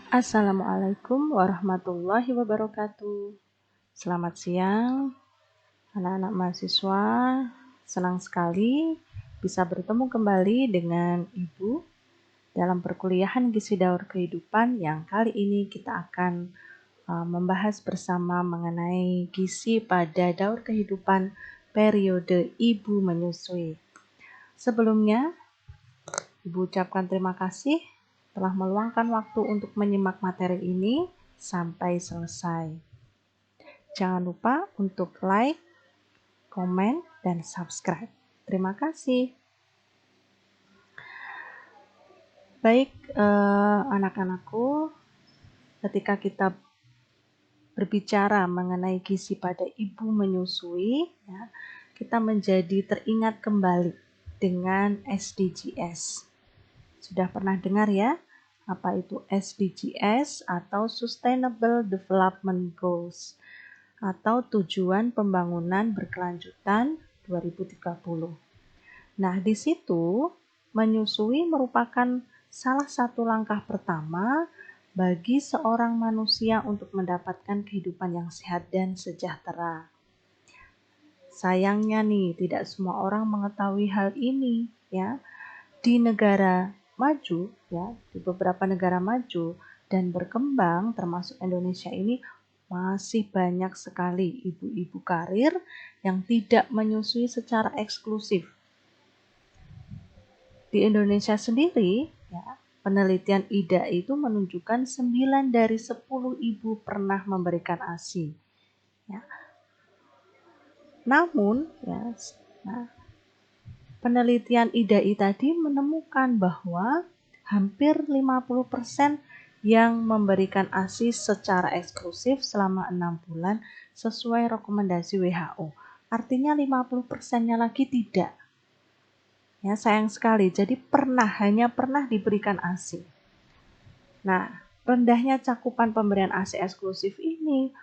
Assalamualaikum warahmatullahi wabarakatuh. Selamat siang, anak-anak mahasiswa. Senang sekali bisa bertemu kembali dengan Ibu dalam perkuliahan Gizi Daur Kehidupan yang kali ini kita akan membahas bersama mengenai gizi pada daur kehidupan periode ibu menyusui. Sebelumnya, Ibu ucapkan terima kasih telah meluangkan waktu untuk menyimak materi ini sampai selesai. Jangan lupa untuk like, komen, dan subscribe. Terima kasih. Baik, anak-anakku, ketika kita berbicara mengenai gizi pada ibu menyusui, ya, kita menjadi teringat kembali dengan SDGs. Sudah pernah dengar ya, apa itu SDGs atau Sustainable Development Goals atau Tujuan Pembangunan Berkelanjutan 2030. Nah, di situ menyusui merupakan salah satu langkah pertama bagi seorang manusia untuk mendapatkan kehidupan yang sehat dan sejahtera. Sayangnya nih, tidak semua orang mengetahui hal ini, ya. Di negara maju, ya, di beberapa negara maju dan berkembang termasuk Indonesia ini masih banyak sekali ibu-ibu karir yang tidak menyusui secara eksklusif. Di Indonesia sendiri, ya, penelitian IDA itu menunjukkan 9 dari 10 ibu pernah memberikan ASI. Ya. Namun, ya, penelitian IDAI tadi menemukan bahwa hampir 50% yang memberikan ASI secara eksklusif selama 6 bulan sesuai rekomendasi WHO. Artinya 50%-nya lagi tidak. Ya, sayang sekali. Jadi hanya pernah diberikan ASI. Nah, rendahnya cakupan pemberian ASI eksklusif ini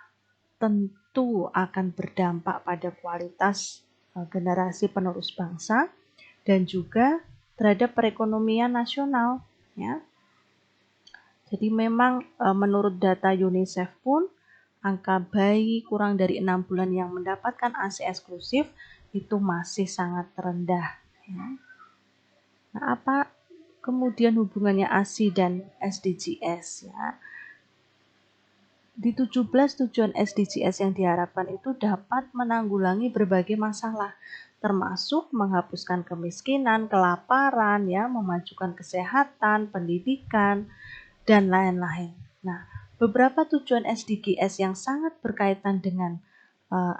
tentu akan berdampak pada kualitas generasi penerus bangsa dan juga terhadap perekonomian nasional, ya. Jadi memang menurut data UNICEF pun angka bayi kurang dari 6 bulan yang mendapatkan ASI eksklusif itu masih sangat rendah, ya. Nah, apa kemudian hubungannya ASI dan SDGs, ya? Di 17 tujuan SDGs yang diharapkan itu dapat menanggulangi berbagai masalah, termasuk menghapuskan kemiskinan, kelaparan, ya, memajukan kesehatan, pendidikan, dan lain-lain. Nah, beberapa tujuan SDGs yang sangat berkaitan dengan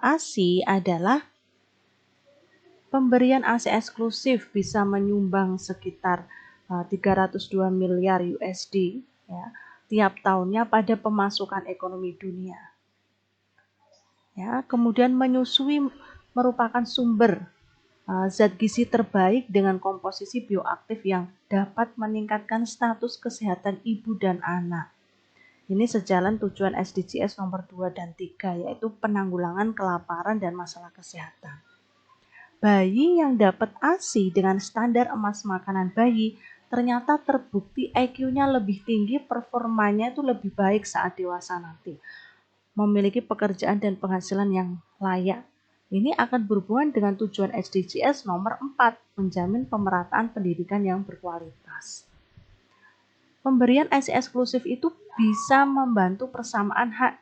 ASI adalah pemberian ASI eksklusif bisa menyumbang sekitar 302 miliar USD, ya, tiap tahunnya pada pemasukan ekonomi dunia. Ya, kemudian menyusui merupakan sumber zat gizi terbaik dengan komposisi bioaktif yang dapat meningkatkan status kesehatan ibu dan anak. Ini sejalan tujuan SDGs nomor 2 dan 3, yaitu penanggulangan kelaparan dan masalah kesehatan. Bayi yang dapat ASI dengan standar emas makanan bayi ternyata terbukti IQ-nya lebih tinggi, performanya itu lebih baik saat dewasa nanti. Memiliki pekerjaan dan penghasilan yang layak. Ini akan berhubungan dengan tujuan SDGs nomor 4, menjamin pemerataan pendidikan yang berkualitas. Pemberian ASI eksklusif itu bisa membantu persamaan hak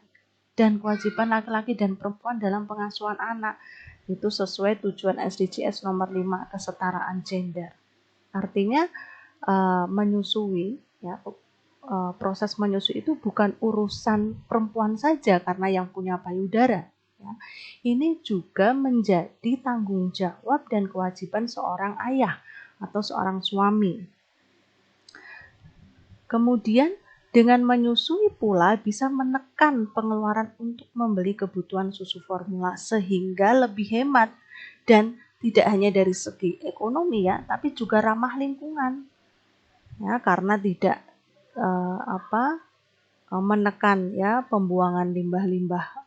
dan kewajiban laki-laki dan perempuan dalam pengasuhan anak. Itu sesuai tujuan SDGs nomor 5, kesetaraan gender. Artinya menyusui, ya, proses menyusui itu bukan urusan perempuan saja karena yang punya payudara. Ya. Ini juga menjadi tanggung jawab dan kewajiban seorang ayah atau seorang suami. Kemudian dengan menyusui pula bisa menekan pengeluaran untuk membeli kebutuhan susu formula sehingga lebih hemat dan tidak hanya dari segi ekonomi, ya, tapi juga ramah lingkungan, ya, karena tidak menekan, ya, pembuangan limbah-limbah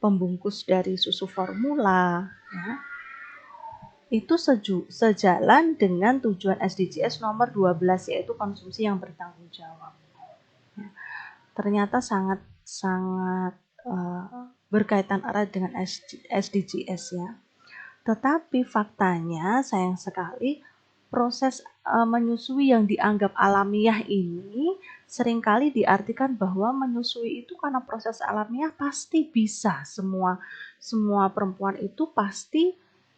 pembungkus dari susu formula, ya. Itu sejalan dengan tujuan SDGs nomor 12, yaitu konsumsi yang bertanggung jawab. Ternyata sangat berkaitan erat dengan SDGs ya. Tetapi faktanya sayang sekali proses menyusui yang dianggap alamiah ini seringkali diartikan bahwa menyusui itu karena proses alamiah pasti bisa, semua perempuan itu pasti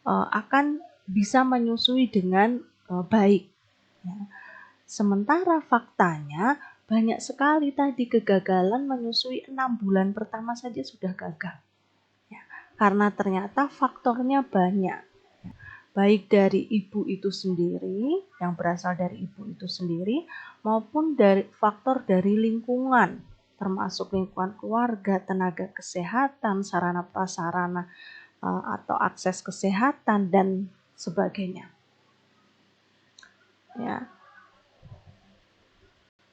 akan bisa menyusui dengan baik. Ya. Sementara faktanya banyak sekali tadi kegagalan menyusui 6 bulan pertama saja sudah gagal. Ya. Karena ternyata faktornya banyak. Baik dari ibu itu sendiri, yang berasal dari ibu itu sendiri, maupun dari faktor dari lingkungan, termasuk lingkungan keluarga, tenaga kesehatan, sarana prasarana atau akses kesehatan dan sebagainya. Ya.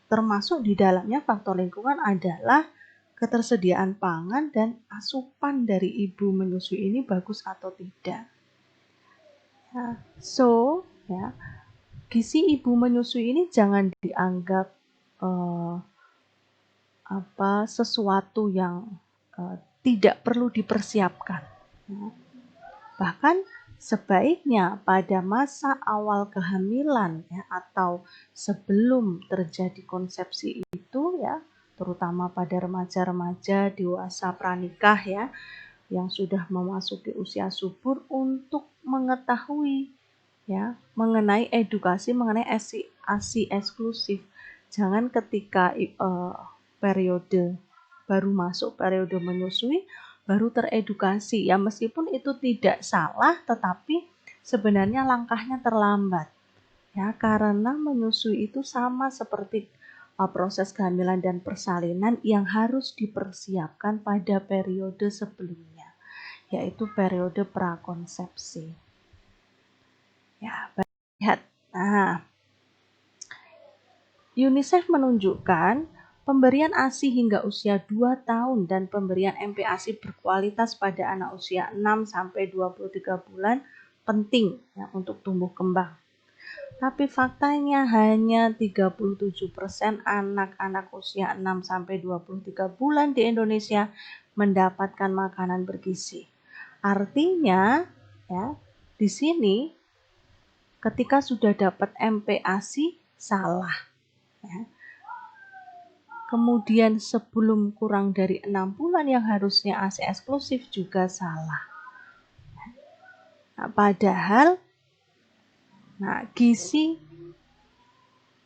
Termasuk di dalamnya faktor lingkungan adalah ketersediaan pangan dan asupan dari ibu menyusui ini bagus atau tidak. Ya. Ya, gizi ibu menyusui ini jangan dianggap sesuatu yang tidak perlu dipersiapkan. Ya. Bahkan sebaiknya pada masa awal kehamilan ya, atau sebelum terjadi konsepsi itu ya, terutama pada remaja-remaja dewasa pranikah ya, yang sudah memasuki usia subur untuk mengetahui ya mengenai edukasi mengenai ASI eksklusif. Jangan ketika periode baru masuk periode menyusui baru teredukasi ya, meskipun itu tidak salah tetapi sebenarnya langkahnya terlambat ya, karena menyusui itu sama seperti proses kehamilan dan persalinan yang harus dipersiapkan pada periode sebelumnya, yaitu periode prakonsepsi. Ya, lihat. Nah, UNICEF menunjukkan pemberian ASI hingga usia 2 tahun dan pemberian MPASI berkualitas pada anak usia 6-23 bulan penting ya, untuk tumbuh kembang. Tapi faktanya hanya 37% anak-anak usia 6-23 bulan di Indonesia mendapatkan makanan bergizi. Artinya, ya, di sini ketika sudah dapat MPASI salah. Ya. Kemudian sebelum kurang dari 6 bulan yang harusnya ASI eksklusif juga salah. Nah, padahal gizi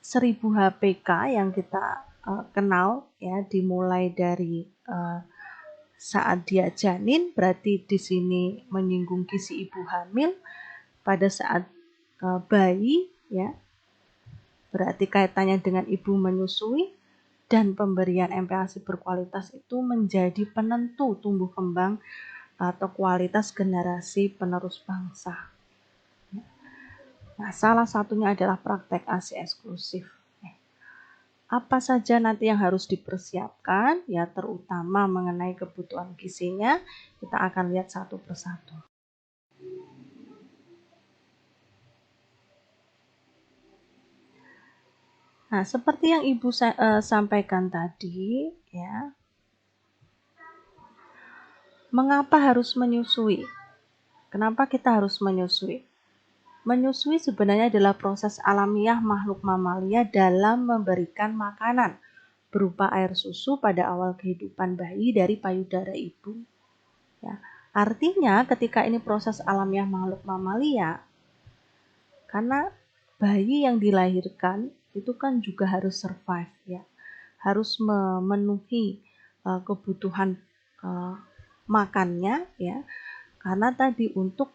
1000 HPK yang kita kenal ya, dimulai dari saat dia janin, berarti di sini menyinggung gizi ibu hamil, pada saat bayi ya, berarti kaitannya dengan ibu menyusui, dan pemberian MPASI berkualitas itu menjadi penentu tumbuh kembang atau kualitas generasi penerus bangsa. Nah, salah satunya adalah praktek ASI eksklusif. Apa saja nanti yang harus dipersiapkan, ya terutama mengenai kebutuhan gizinya, kita akan lihat satu persatu. Nah, seperti yang Ibu sampaikan tadi, ya, mengapa harus menyusui? Kenapa kita harus menyusui? Menyusui sebenarnya adalah proses alamiah makhluk mamalia dalam memberikan makanan berupa air susu pada awal kehidupan bayi dari payudara ibu. Ya. Artinya ketika ini proses alamiah makhluk mamalia, karena bayi yang dilahirkan itu kan juga harus survive ya, harus memenuhi kebutuhan makannya ya, karena tadi untuk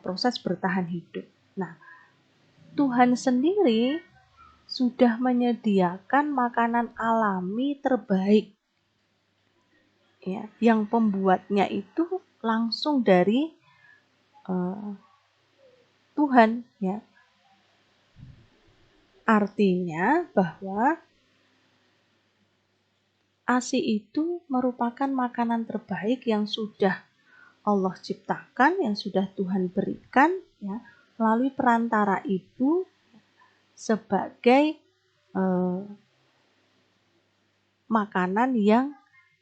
proses bertahan hidup. Nah, Tuhan sendiri sudah menyediakan makanan alami terbaik ya, yang pembuatnya itu langsung dari Tuhan ya. Artinya bahwa ASI itu merupakan makanan terbaik yang sudah Allah ciptakan, yang sudah Tuhan berikan ya, melalui perantara ibu sebagai makanan yang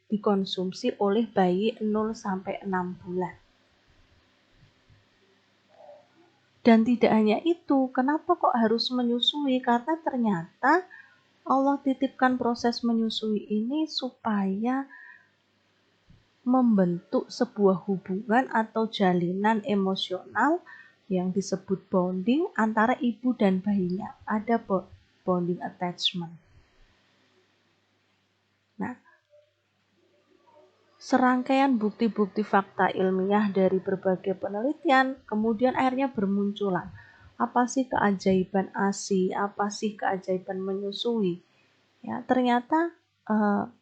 dikonsumsi oleh bayi 0 sampai 6 bulan. Dan tidak hanya itu, kenapa kok harus menyusui? Karena ternyata Allah titipkan proses menyusui ini supaya membentuk sebuah hubungan atau jalinan emosional yang disebut bonding antara ibu dan bayinya. Ada bonding attachment. Nah, serangkaian bukti-bukti fakta ilmiah dari berbagai penelitian kemudian akhirnya bermunculan. Apa sih keajaiban ASI? Apa sih keajaiban menyusui? Ya, ternyata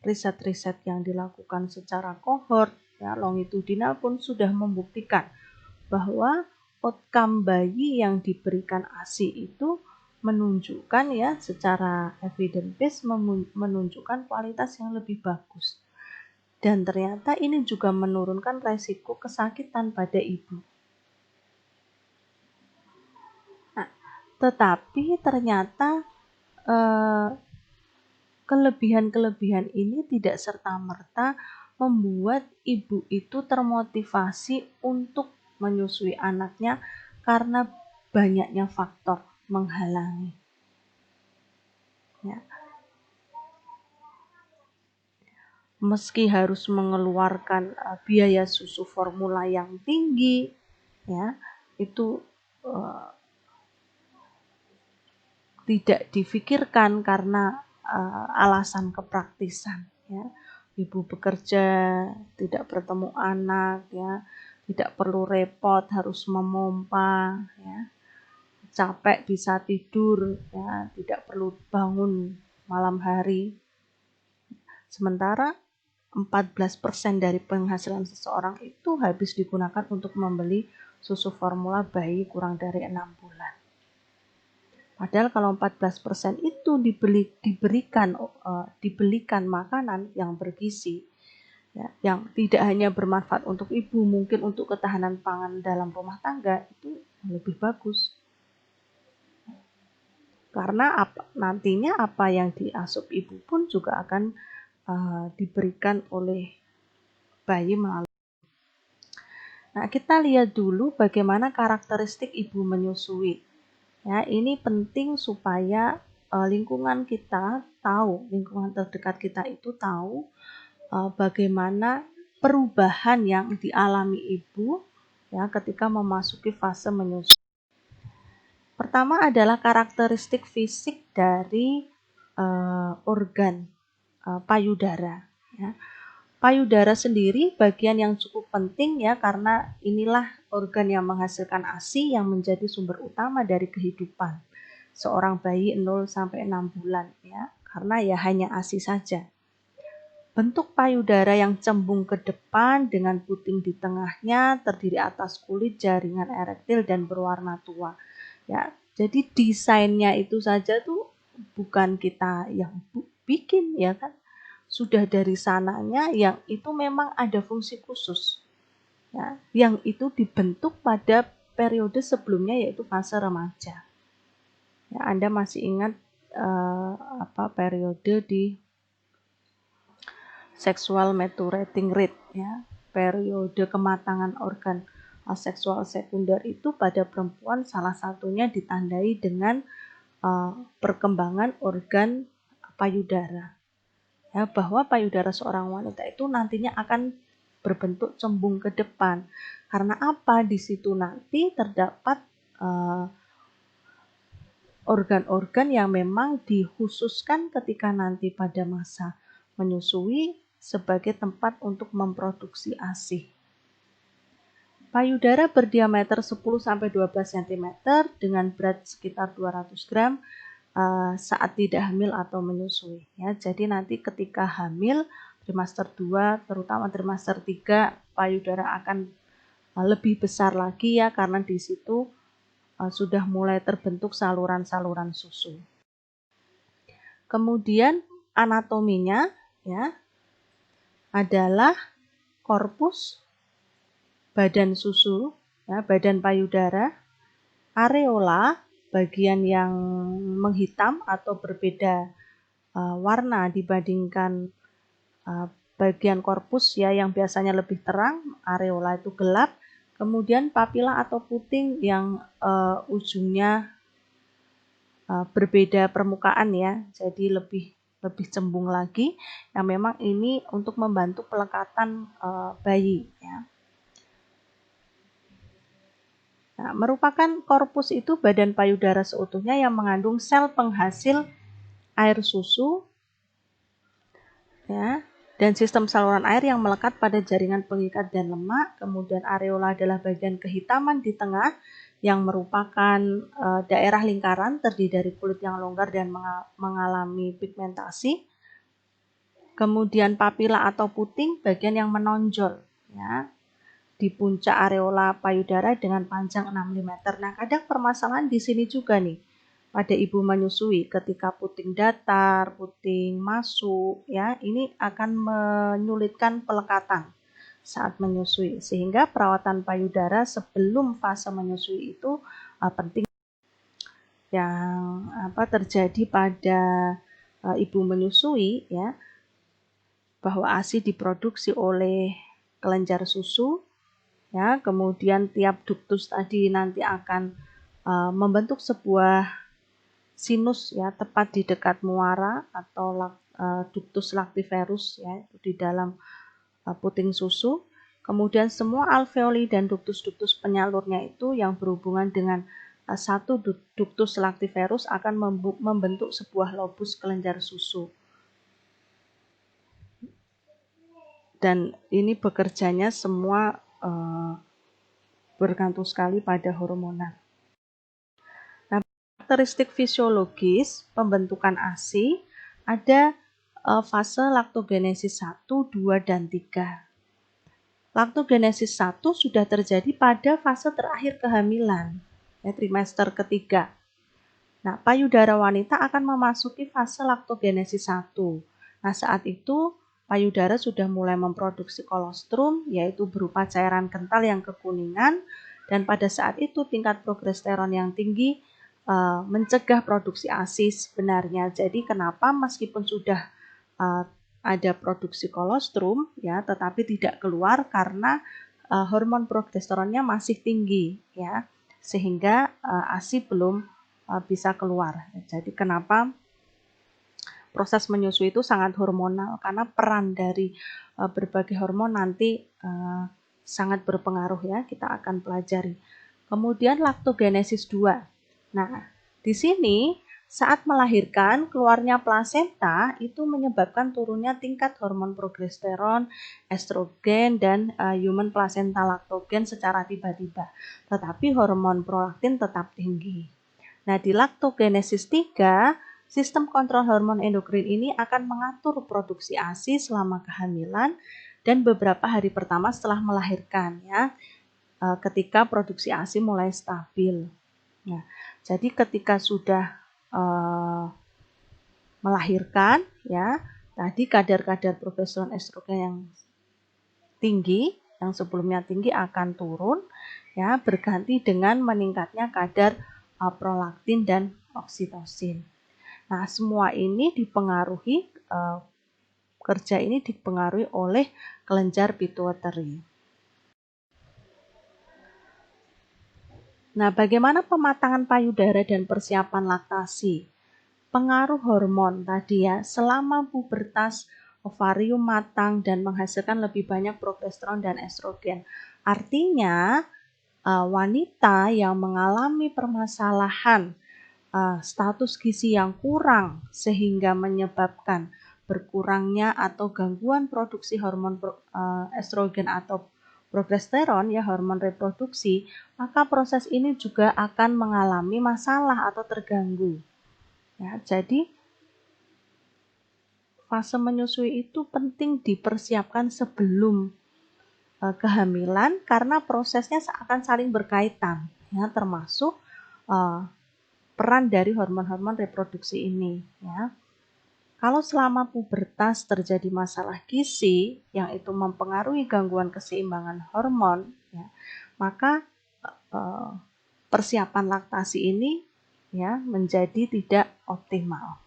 riset-riset yang dilakukan secara kohort, ya, longitudinal pun sudah membuktikan bahwa outcome bayi yang diberikan ASI itu menunjukkan, ya, secara evidence based menunjukkan kualitas yang lebih bagus. Dan ternyata ini juga menurunkan resiko kesakitan pada ibu. Nah, tetapi ternyata kelebihan-kelebihan ini tidak serta-merta membuat ibu itu termotivasi untuk menyusui anaknya karena banyaknya faktor menghalangi. Ya. Meski harus mengeluarkan biaya susu formula yang tinggi, ya, itu tidak difikirkan karena alasan kepraktisan, ya. Ibu bekerja, tidak bertemu anak, ya, tidak perlu repot harus memompa, ya, capek bisa tidur, ya, tidak perlu bangun malam hari. Sementara 14% dari penghasilan seseorang itu habis digunakan untuk membeli susu formula bayi kurang dari 6 bulan. Padahal kalau 14% itu dibelikan makanan yang bergizi, ya, yang tidak hanya bermanfaat untuk ibu, mungkin untuk ketahanan pangan dalam rumah tangga, itu lebih bagus. Karena nantinya apa yang diasup ibu pun juga akan diberikan oleh bayi melalui. Nah, kita lihat dulu bagaimana karakteristik ibu menyusui. Ya, ini penting supaya lingkungan kita tahu, lingkungan terdekat kita itu tahu bagaimana perubahan yang dialami ibu, ya, ketika memasuki fase menyusui. Pertama adalah karakteristik fisik dari organ payudara. Ya. Payudara sendiri bagian yang cukup penting, ya, karena inilah organ yang menghasilkan ASI yang menjadi sumber utama dari kehidupan seorang bayi 0 sampai 6 bulan, ya. Karena ya hanya ASI saja. Bentuk payudara yang cembung ke depan dengan puting di tengahnya, terdiri atas kulit, jaringan erektil dan berwarna tua. Ya, jadi desainnya itu saja tuh bukan kita yang bikin, ya kan? Sudah dari sananya yang itu memang ada fungsi khusus, ya, yang itu dibentuk pada periode sebelumnya yaitu fase remaja. Ya, Anda masih ingat periode di sexual maturating rate, ya, periode kematangan organ seksual sekunder itu pada perempuan salah satunya ditandai dengan perkembangan organ payudara. Ya, bahwa payudara seorang wanita itu nantinya akan berbentuk cembung ke depan. Karena apa? Di situ nanti terdapat organ-organ yang memang dikhususkan ketika nanti pada masa menyusui sebagai tempat untuk memproduksi ASI. Payudara berdiameter 10-12 cm dengan berat sekitar 200 gram saat tidak hamil atau menyusui, ya. Jadi nanti ketika hamil trimester 2 terutama trimester 3 payudara akan lebih besar lagi, ya, karena di situ sudah mulai terbentuk saluran-saluran susu. Kemudian anatominya, ya, adalah korpus, badan susu, ya, badan payudara, areola, bagian yang menghitam atau berbeda warna dibandingkan bagian korpus ya yang biasanya lebih terang, areola itu gelap, kemudian papila atau puting yang ujungnya berbeda permukaan ya, jadi lebih cembung lagi, yang memang ini untuk membantu pelekatan bayi ya. Nah, merupakan korpus itu badan payudara seutuhnya yang mengandung sel penghasil air susu ya, dan sistem saluran air yang melekat pada jaringan pengikat dan lemak. Kemudian areola adalah bagian kehitaman di tengah yang merupakan daerah lingkaran terdiri dari kulit yang longgar dan mengalami pigmentasi. Kemudian papila atau puting bagian yang menonjol ya di puncak areola payudara dengan panjang 6 mm. Nah, kadang permasalahan di sini juga nih pada ibu menyusui ketika puting datar, puting masuk ya, ini akan menyulitkan pelekatan saat menyusui sehingga perawatan payudara sebelum fase menyusui itu penting. Yang terjadi pada ibu menyusui ya, bahwa ASI diproduksi oleh kelenjar susu ya, kemudian tiap duktus tadi nanti akan membentuk sebuah sinus ya tepat di dekat muara atau ductus lactiferus ya di dalam puting susu. Kemudian semua alveoli dan ductus-ductus penyalurnya itu yang berhubungan dengan satu ductus lactiferus akan membentuk sebuah lobus kelenjar susu. Dan ini bekerjanya semua bergantung sekali pada hormonal. Nah, karakteristik fisiologis pembentukan ASI ada fase laktogenesis 1, 2, dan 3. Laktogenesis 1 sudah terjadi pada fase terakhir kehamilan, ya, trimester ketiga. Nah, payudara wanita akan memasuki fase laktogenesis 1. Nah, saat itu payudara sudah mulai memproduksi kolostrum, yaitu berupa cairan kental yang kekuningan, dan pada saat itu tingkat progesteron yang tinggi mencegah produksi ASI sebenarnya. Jadi kenapa meskipun sudah ada produksi kolostrum ya, tetapi tidak keluar karena hormon progesteronnya masih tinggi ya, sehingga ASI belum bisa keluar. Jadi kenapa proses menyusui itu sangat hormonal, karena peran dari berbagai hormon nanti sangat berpengaruh ya, kita akan pelajari. Kemudian laktogenesis 2. Nah, di sini saat melahirkan, keluarnya plasenta itu menyebabkan turunnya tingkat hormon progesteron, estrogen, dan human placenta lactogen secara tiba-tiba. Tetapi hormon prolaktin tetap tinggi. Nah, di laktogenesis 3, sistem kontrol hormon endokrin ini akan mengatur produksi ASI selama kehamilan dan beberapa hari pertama setelah melahirkan ya, ketika produksi ASI mulai stabil. Nah, jadi ketika sudah melahirkan ya, tadi kadar-kadar progesteron estrogen yang tinggi, yang sebelumnya tinggi akan turun ya, berganti dengan meningkatnya kadar prolaktin dan oksitosin. Nah, semua ini dipengaruhi kerja ini dipengaruhi oleh kelenjar pituitary. Nah, bagaimana pematangan payudara dan persiapan laktasi? Pengaruh hormon tadi ya, selama pubertas ovarium matang dan menghasilkan lebih banyak progesteron dan estrogen. Artinya wanita yang mengalami permasalahan status gizi yang kurang sehingga menyebabkan berkurangnya atau gangguan produksi hormon estrogen atau progesteron ya, hormon reproduksi, maka proses ini juga akan mengalami masalah atau terganggu. Ya, jadi fase menyusui itu penting dipersiapkan sebelum kehamilan karena prosesnya akan saling berkaitan, ya, termasuk peran dari hormon-hormon reproduksi ini. Ya. Kalau selama pubertas terjadi masalah gizi yang itu mempengaruhi gangguan keseimbangan hormon, ya, maka persiapan laktasi ini ya menjadi tidak optimal.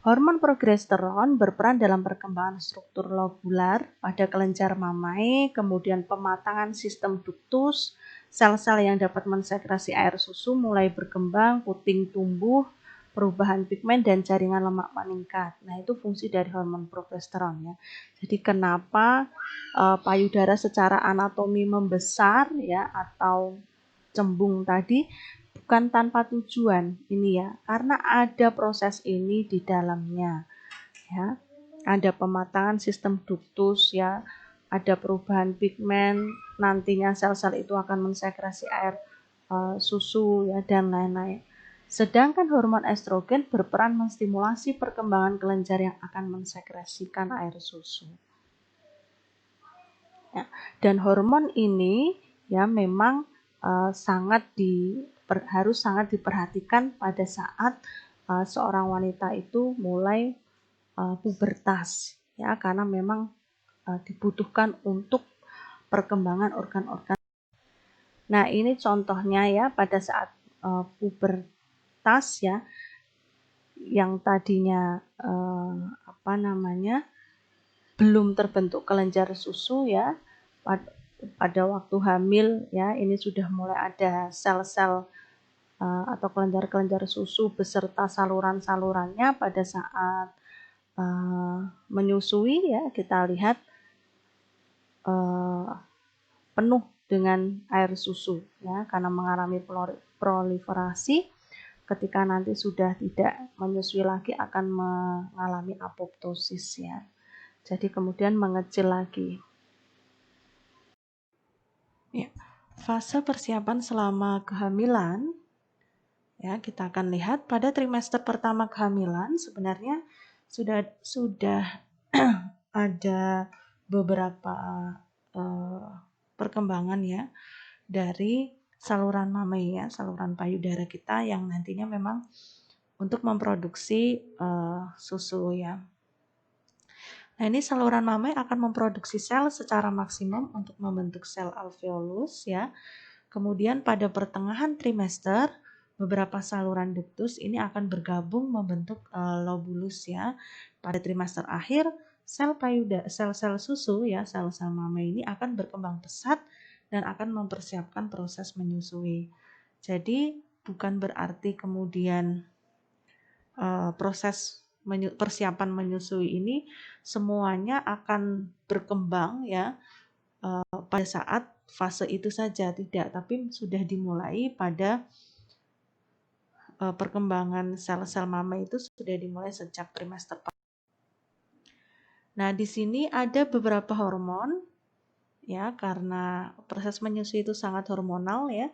Hormon progesteron berperan dalam perkembangan struktur lobular pada kelenjar mamai, kemudian pematangan sistem duktus, sel-sel yang dapat mensekresi air susu mulai berkembang, puting tumbuh, perubahan pigmen dan jaringan lemak meningkat. Nah, itu fungsi dari hormon progesteron ya. Jadi kenapa payudara secara anatomi membesar ya atau cembung tadi bukan tanpa tujuan ini ya, karena ada proses ini di dalamnya ya. Ada pematangan sistem duktus ya, ada perubahan pigmen, nantinya sel-sel itu akan mensekresi air susu ya dan lain-lain. Sedangkan hormon estrogen berperan menstimulasi perkembangan kelenjar yang akan mensekresikan air susu. Ya, dan hormon ini ya memang harus sangat diperhatikan pada saat seorang wanita itu mulai pubertas ya, karena memang dibutuhkan untuk perkembangan organ-organ. Nah, ini contohnya ya pada saat pubertas ya, yang tadinya belum terbentuk kelenjar susu ya, pada waktu hamil ya, ini sudah mulai ada sel-sel atau kelenjar-kelenjar susu beserta saluran-salurannya pada saat menyusui ya, kita lihat penuh dengan air susu ya, karena mengalami proliferasi. Ketika nanti sudah tidak menyusui lagi akan mengalami apoptosis ya, jadi kemudian mengecil lagi ya. Fase persiapan selama kehamilan ya, kita akan lihat pada trimester pertama kehamilan sebenarnya sudah ada beberapa perkembangan ya dari saluran mamai ya, saluran payudara kita yang nantinya memang untuk memproduksi susu ya. Nah, ini saluran mamai akan memproduksi sel secara maksimum untuk membentuk sel alveolus ya. Kemudian pada pertengahan trimester beberapa saluran duktus ini akan bergabung membentuk lobulus ya. Pada trimester akhir sel-sel susu ya, sel-sel mamai ini akan berkembang pesat dan akan mempersiapkan proses menyusui. Jadi bukan berarti kemudian proses persiapan menyusui ini semuanya akan berkembang ya pada saat fase itu saja, tidak, tapi sudah dimulai pada perkembangan sel-sel mamai itu sudah dimulai sejak trimester. Nah, di sini ada beberapa hormon ya, karena proses menyusui itu sangat hormonal ya.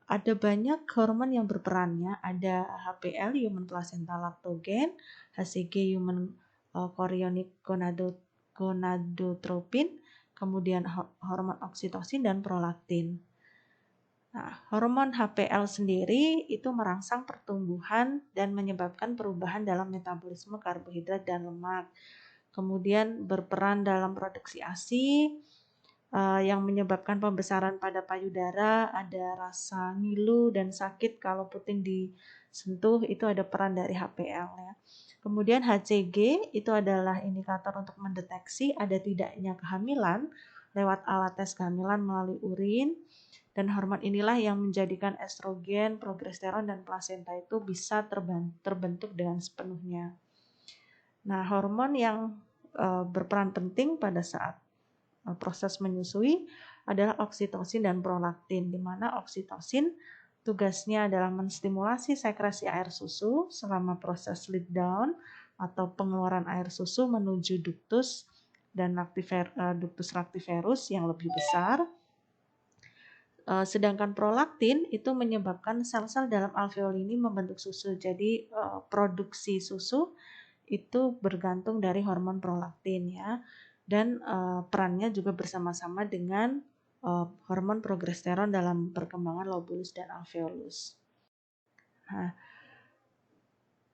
Ada banyak hormon yang berperannya, ada HPL human placenta lactogen, HCG human chorionic gonadotropin, kemudian hormon oksitosin dan prolaktin. Nah, hormon HPL sendiri itu merangsang pertumbuhan dan menyebabkan perubahan dalam metabolisme karbohidrat dan lemak. Kemudian berperan dalam produksi ASI yang menyebabkan pembesaran pada payudara, ada rasa ngilu dan sakit kalau puting disentuh, itu ada peran dari HPL ya. Kemudian HCG itu adalah indikator untuk mendeteksi ada tidaknya kehamilan lewat alat tes kehamilan melalui urin, dan hormon inilah yang menjadikan estrogen, progesteron dan plasenta itu bisa terbentuk dengan sepenuhnya. Nah, hormon yang berperan penting pada saat proses menyusui adalah oksitosin dan prolaktin, di mana oksitosin tugasnya adalah menstimulasi sekresi air susu selama proses lead down atau pengeluaran air susu menuju duktus dan duktus lactiferus yang lebih besar. Sedangkan prolaktin itu menyebabkan sel-sel dalam alveol ini membentuk susu. Jadi produksi susu itu bergantung dari hormon prolaktin ya, dan perannya juga bersama-sama dengan hormon progesteron dalam perkembangan lobulus dan alveolus. Nah,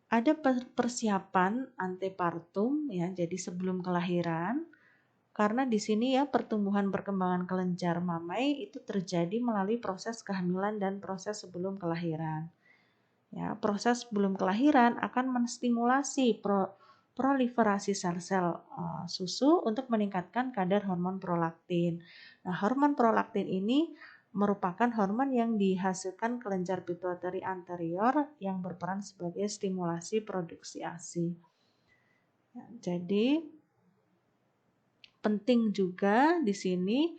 ada persiapan antepartum ya, jadi sebelum kelahiran, karena di sini ya pertumbuhan perkembangan kelenjar mamai itu terjadi melalui proses kehamilan dan proses sebelum kelahiran. Ya, proses sebelum kelahiran akan menstimulasi proliferasi sel-sel susu untuk meningkatkan kadar hormon prolaktin. Nah, hormon prolaktin ini merupakan hormon yang dihasilkan kelenjar pituitary anterior yang berperan sebagai stimulasi produksi ASI. Ya, jadi penting juga di sini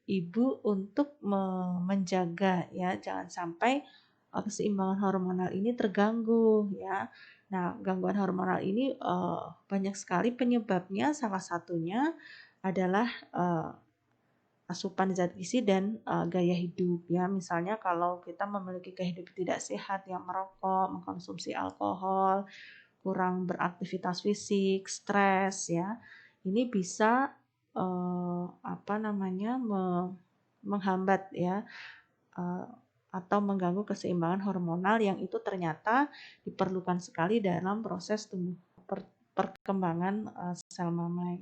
ibu untuk menjaga ya, jangan sampai keseimbangan hormonal ini terganggu ya. Nah, gangguan hormonal ini banyak sekali penyebabnya. Salah satunya adalah asupan zat gizi dan gaya hidup ya. Misalnya kalau kita memiliki gaya hidup tidak sehat yang merokok, mengkonsumsi alkohol, kurang beraktivitas fisik, stres ya. Ini bisa menghambat ya atau mengganggu keseimbangan hormonal yang itu ternyata diperlukan sekali dalam proses perkembangan sel mamai.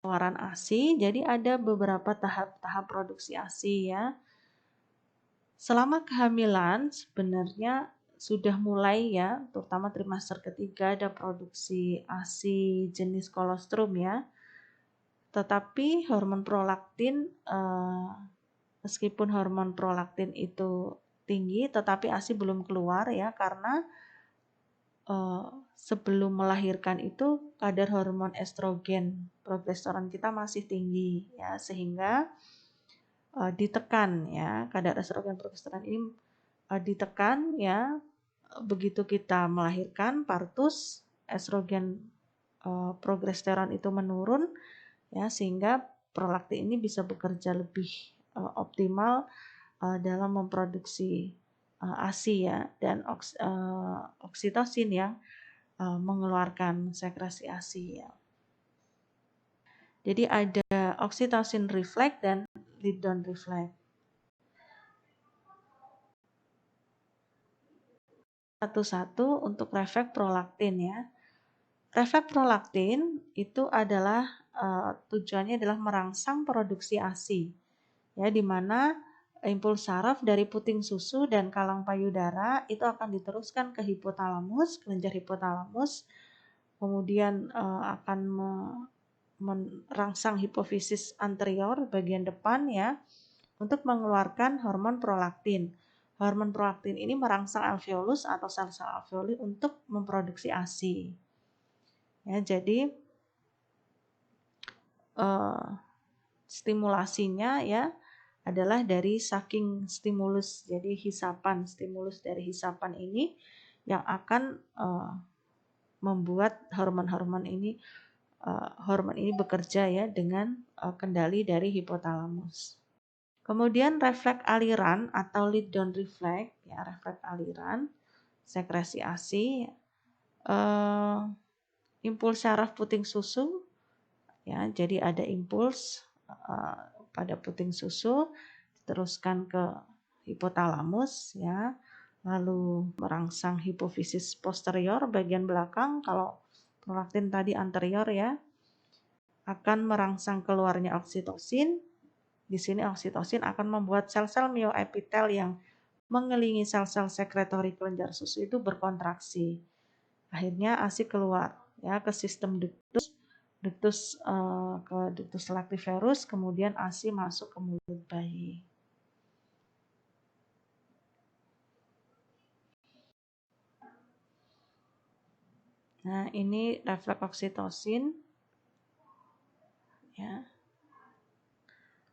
Keluaran ASI, jadi ada beberapa tahap-tahap produksi ASI ya. Selama kehamilan sebenarnya sudah mulai ya, terutama trimester ketiga ada produksi ASI jenis kolostrum ya. Tetapi hormon prolaktin meskipun hormon prolaktin itu tinggi, tetapi ASI belum keluar ya, karena sebelum melahirkan itu kadar hormon estrogen, progesteron kita masih tinggi ya, sehingga ditekan ya, kadar estrogen progesteron ini ditekan ya, begitu kita melahirkan partus, estrogen progesteron itu menurun ya, sehingga prolaktin ini bisa bekerja lebih optimal dalam memproduksi ASI ya, dan oksitosin yang mengeluarkan sekresi ASI ya. Jadi ada oksitosin reflex dan Lipton reflex. Satu-satu untuk refleks prolaktin ya. Refleks prolaktin itu adalah tujuannya adalah merangsang produksi ASI ya, di mana impuls saraf dari puting susu dan kalang payudara itu akan diteruskan ke hipotalamus, kelenjar hipotalamus, kemudian akan merangsang hipofisis anterior bagian depan ya, untuk mengeluarkan hormon prolaktin. Hormon prolaktin ini merangsang alveolus atau sel-sel alveoli untuk memproduksi ASI. Ya, jadi stimulasinya ya adalah dari sucking stimulus. Jadi stimulus dari hisapan ini yang akan membuat hormon ini bekerja ya dengan kendali dari hipotalamus. Kemudian refleks aliran atau lead down reflex ya, refleks aliran sekresi ASI, impuls saraf puting susu ya, jadi ada impuls pada puting susu diteruskan ke hipotalamus ya, lalu merangsang hipofisis posterior bagian belakang, kalau prolaktin tadi anterior ya, akan merangsang keluarnya oksitosin. Di sini oksitosin akan membuat sel-sel mioepitel yang mengelilingi sel-sel sekretori kelenjar susu itu berkontraksi. Akhirnya ASI keluar ya ke sistem ductus ke ductus lactiferus, kemudian ASI masuk ke mulut bayi. Nah, ini refleks oksitosin ya,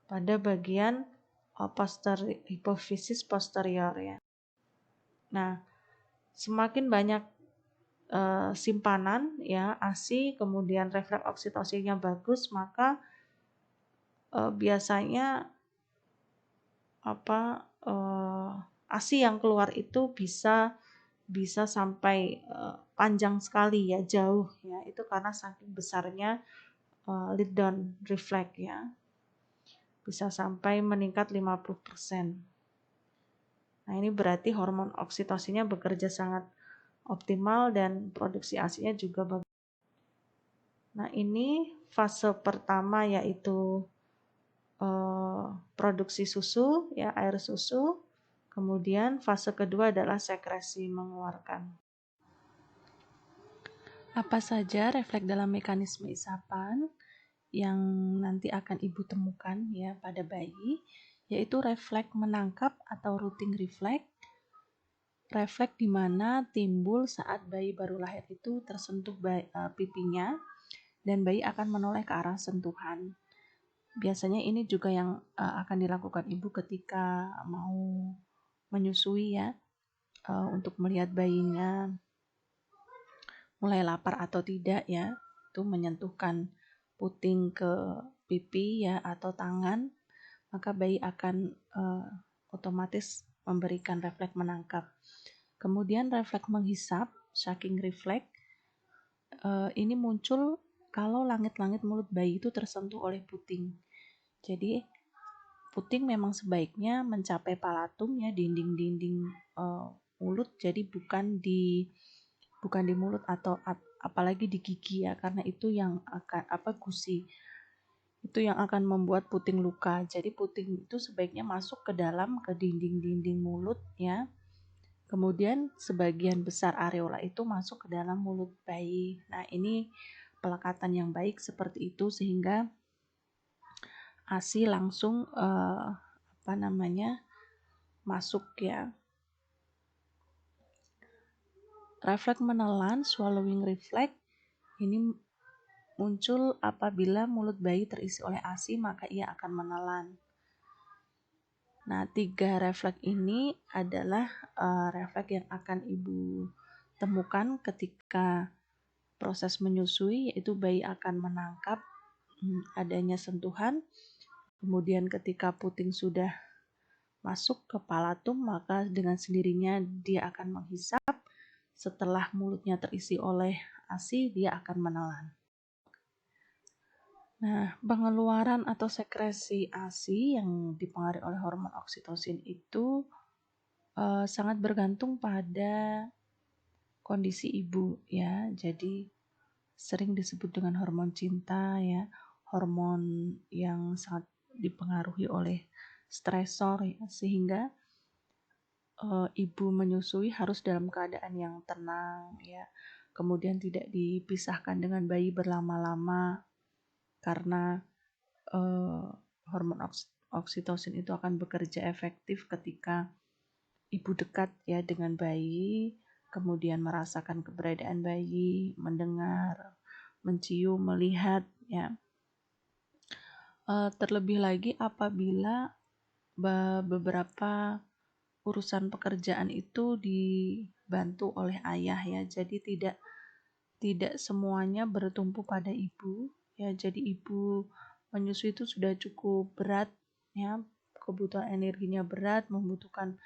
pada bagian hipofisis posterior ya. Nah, semakin banyak simpanan ya ASI, kemudian refleks oksitosinnya bagus, maka biasanya ASI yang keluar itu bisa sampai panjang sekali ya, jauh ya, itu karena saking besarnya lead down reflex ya, bisa sampai meningkat 50%. Nah, ini berarti hormon oksitosinnya bekerja sangat optimal dan produksi ASI-nya juga bagus. Nah, ini fase pertama yaitu produksi susu ya, air susu. Kemudian fase kedua adalah sekresi mengeluarkan. Apa saja refleks dalam mekanisme isapan yang nanti akan ibu temukan ya pada bayi, yaitu refleks menangkap atau rooting refleks. Refleks di mana timbul saat bayi baru lahir itu tersentuh pipinya dan bayi akan menoleh ke arah sentuhan. Biasanya ini juga yang akan dilakukan ibu ketika mau menyusui ya, untuk melihat bayinya mulai lapar atau tidak ya, itu menyentuhkan puting ke pipi ya atau tangan, maka bayi akan otomatis memberikan refleks menangkap. Kemudian refleks menghisap, sucking reflex, ini muncul kalau langit-langit mulut bayi itu tersentuh oleh puting. Jadi puting memang sebaiknya mencapai palatum ya, dinding-dinding mulut, jadi bukan di mulut atau apalagi di gigi ya, karena itu yang akan gusi. Itu yang akan membuat puting luka. Jadi puting itu sebaiknya masuk ke dalam ke dinding-dinding mulut ya. Kemudian sebagian besar areola itu masuk ke dalam mulut bayi. Nah, ini pelekatan yang baik seperti itu sehingga ASI langsung masuk ya. Refleks menelan, swallowing reflex, ini muncul apabila mulut bayi terisi oleh ASI, maka ia akan menelan. Nah, 3 refleks ini adalah refleks yang akan ibu temukan ketika proses menyusui, yaitu bayi akan menangkap adanya sentuhan. Kemudian ketika puting sudah masuk ke palatum, maka dengan sendirinya dia akan menghisap. Setelah mulutnya terisi oleh ASI, dia akan menelan. Nah, pengeluaran atau sekresi ASI yang dipengaruhi oleh hormon oksitosin itu sangat bergantung pada kondisi ibu ya. Jadi sering disebut dengan hormon cinta ya, hormon yang sangat dipengaruhi oleh stresor ya, sehingga ibu menyusui harus dalam keadaan yang tenang ya. Kemudian tidak dipisahkan dengan bayi berlama-lama karena hormon oksitosin itu akan bekerja efektif ketika ibu dekat ya dengan bayi, kemudian merasakan keberadaan bayi, mendengar, mencium, melihat ya. Terlebih lagi apabila beberapa urusan pekerjaan itu dibantu oleh ayah ya, jadi tidak semuanya bertumpu pada ibu ya. Jadi ibu menyusui itu sudah cukup berat ya, kebutuhan energinya berat, membutuhkan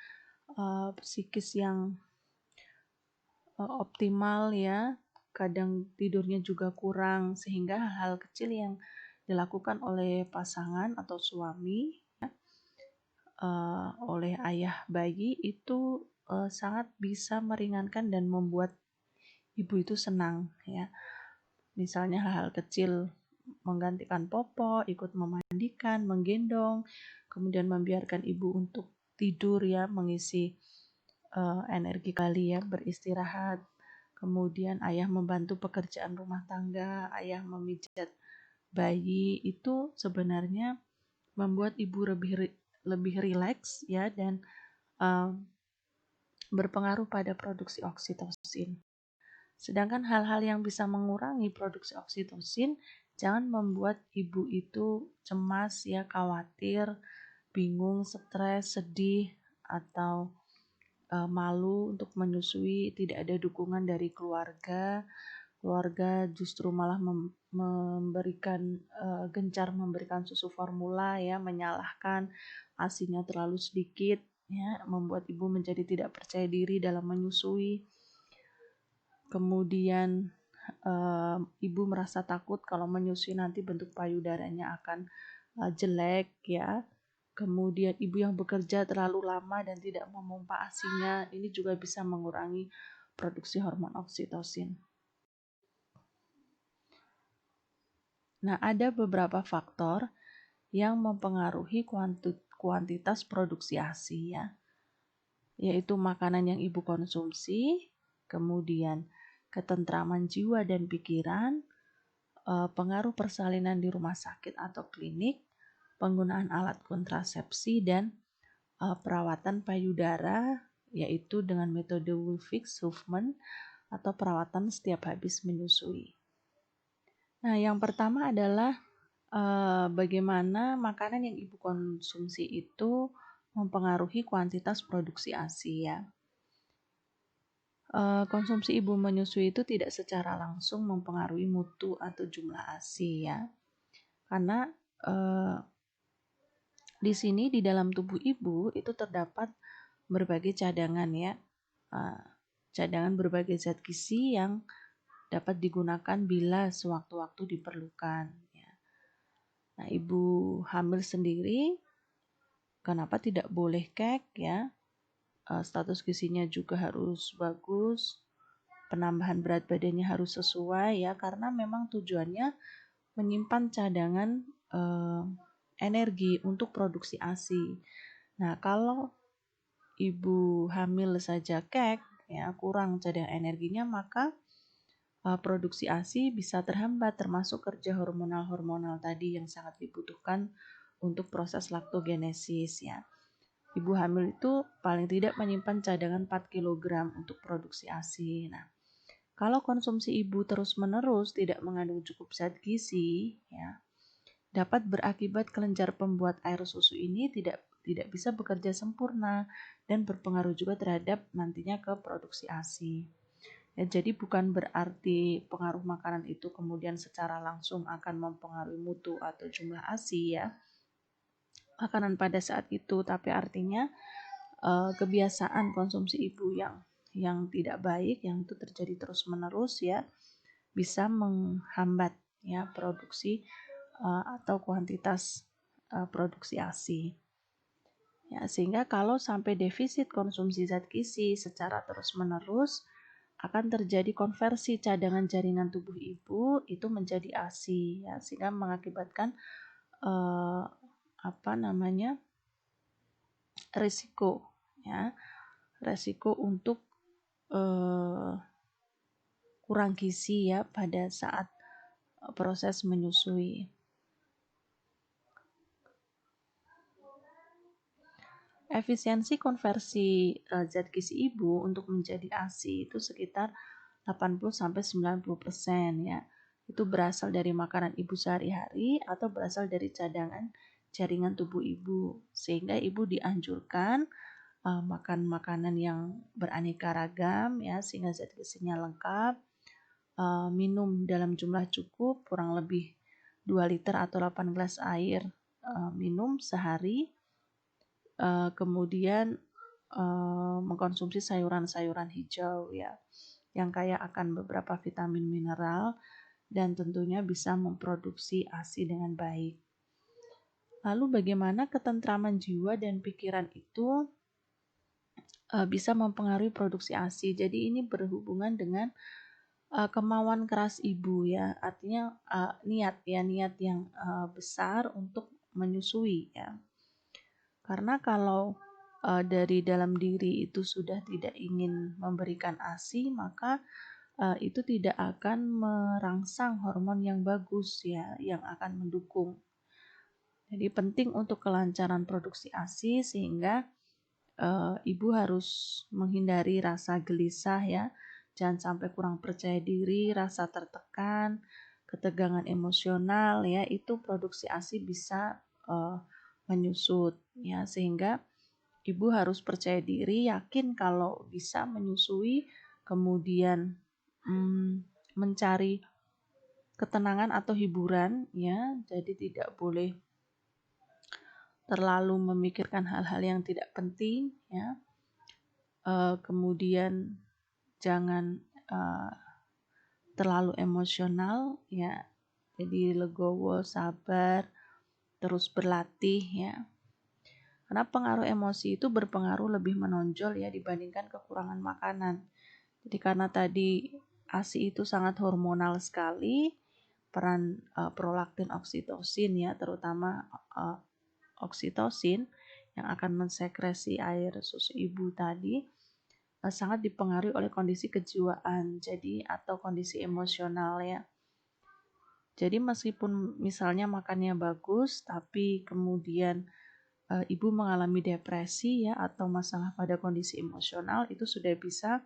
psikis yang optimal ya, kadang tidurnya juga kurang, sehingga hal-hal kecil yang dilakukan oleh pasangan atau suami ya, oleh ayah bayi itu sangat bisa meringankan dan membuat ibu itu senang ya. Misalnya hal-hal kecil, menggantikan popok, ikut memandikan, menggendong, kemudian membiarkan ibu untuk tidur ya, mengisi energi kali ya, beristirahat. Kemudian ayah membantu pekerjaan rumah tangga, ayah memijat bayi, itu sebenarnya membuat ibu lebih rileks ya, dan berpengaruh pada produksi oksitosin. Sedangkan hal-hal yang bisa mengurangi produksi oksitosin, jangan membuat ibu itu cemas ya, khawatir, bingung, stres, sedih, atau malu untuk menyusui, tidak ada dukungan dari keluarga. Keluarga justru malah gencar memberikan susu formula ya, menyalahkan ASINya terlalu sedikit ya, membuat ibu menjadi tidak percaya diri dalam menyusui. Kemudian ibu merasa takut kalau menyusui nanti bentuk payudaranya akan jelek ya. Kemudian ibu yang bekerja terlalu lama dan tidak memompa ASINya, ini juga bisa mengurangi produksi hormon oksitosin. Nah, ada beberapa faktor yang mempengaruhi kuantitas produksi ASI ya. yaitu makanan yang ibu konsumsi, kemudian ketentraman jiwa dan pikiran, pengaruh persalinan di rumah sakit atau klinik, penggunaan alat kontrasepsi, dan perawatan payudara, yaitu dengan metode Wolfix-Huffman atau perawatan setiap habis menyusui. Nah, yang pertama adalah bagaimana makanan yang ibu konsumsi itu mempengaruhi kuantitas produksi ASI ya. Konsumsi ibu menyusui itu tidak secara langsung mempengaruhi mutu atau jumlah ASI ya. Karena di sini di dalam tubuh ibu itu terdapat berbagai cadangan ya. Cadangan berbagai zat gizi yang dapat digunakan bila sewaktu-waktu diperlukan ya. Nah, ibu hamil sendiri kenapa tidak boleh kek ya? Status gizinya juga harus bagus, penambahan berat badannya harus sesuai ya, karena memang tujuannya menyimpan cadangan energi untuk produksi ASI. Nah, kalau ibu hamil saja kek ya, kurang cadangan energinya, maka produksi ASI bisa terhambat, termasuk kerja hormonal-hormonal tadi yang sangat dibutuhkan untuk proses laktogenesis ya. Ibu hamil itu paling tidak menyimpan cadangan 4 kg untuk produksi ASI. Nah, kalau konsumsi ibu terus-menerus tidak mengandung cukup zat gizi ya, dapat berakibat kelenjar pembuat air susu ini tidak bisa bekerja sempurna dan berpengaruh juga terhadap nantinya ke produksi ASI. Ya, jadi bukan berarti pengaruh makanan itu kemudian secara langsung akan mempengaruhi mutu atau jumlah ASI ya. Makanan pada saat itu, tapi artinya kebiasaan konsumsi ibu yang tidak baik, yang itu terjadi terus-menerus ya, bisa menghambat ya produksi atau kuantitas produksi ASI. Ya, sehingga kalau sampai defisit konsumsi zat gizi secara terus-menerus, akan terjadi konversi cadangan jaringan tubuh ibu itu menjadi ASI ya, sehingga mengakibatkan resiko ya, resiko untuk kurang gizi ya pada saat proses menyusui. Efisiensi konversi zat gizi ibu untuk menjadi ASI itu sekitar 80-90% ya. Itu berasal dari makanan ibu sehari-hari atau berasal dari cadangan jaringan tubuh ibu. Sehingga ibu dianjurkan makan makanan yang beraneka ragam ya, sehingga zat gizinya lengkap. Minum dalam jumlah cukup, kurang lebih 2 liter atau 8 gelas air minum sehari. Kemudian mengkonsumsi sayuran-sayuran hijau ya, yang kaya akan beberapa vitamin mineral dan tentunya bisa memproduksi ASI dengan baik. Lalu bagaimana ketentraman jiwa dan pikiran itu bisa mempengaruhi produksi ASI? Jadi ini berhubungan dengan kemauan keras ibu ya, artinya niat yang besar untuk menyusui ya. Karena kalau dari dalam diri itu sudah tidak ingin memberikan ASI, maka itu tidak akan merangsang hormon yang bagus ya, yang akan mendukung. Jadi penting untuk kelancaran produksi ASI, sehingga ibu harus menghindari rasa gelisah ya, jangan sampai kurang percaya diri, rasa tertekan, ketegangan emosional ya, itu produksi ASI bisa menyusut ya, sehingga ibu harus percaya diri, yakin kalau bisa menyusui, kemudian mencari ketenangan atau hiburan ya, jadi tidak boleh terlalu memikirkan hal-hal yang tidak penting ya. Kemudian jangan terlalu emosional ya, jadi legowo, sabar, terus berlatih ya. Karena pengaruh emosi itu berpengaruh lebih menonjol ya dibandingkan kekurangan makanan. Jadi karena tadi ASI itu sangat hormonal sekali, peran prolaktin, oksitosin ya, terutama oksitosin yang akan mensekresi air susu ibu tadi sangat dipengaruhi oleh kondisi kejiwaan, jadi atau kondisi emosional ya. Jadi meskipun misalnya makannya bagus, tapi kemudian ibu mengalami depresi ya atau masalah pada kondisi emosional, itu sudah bisa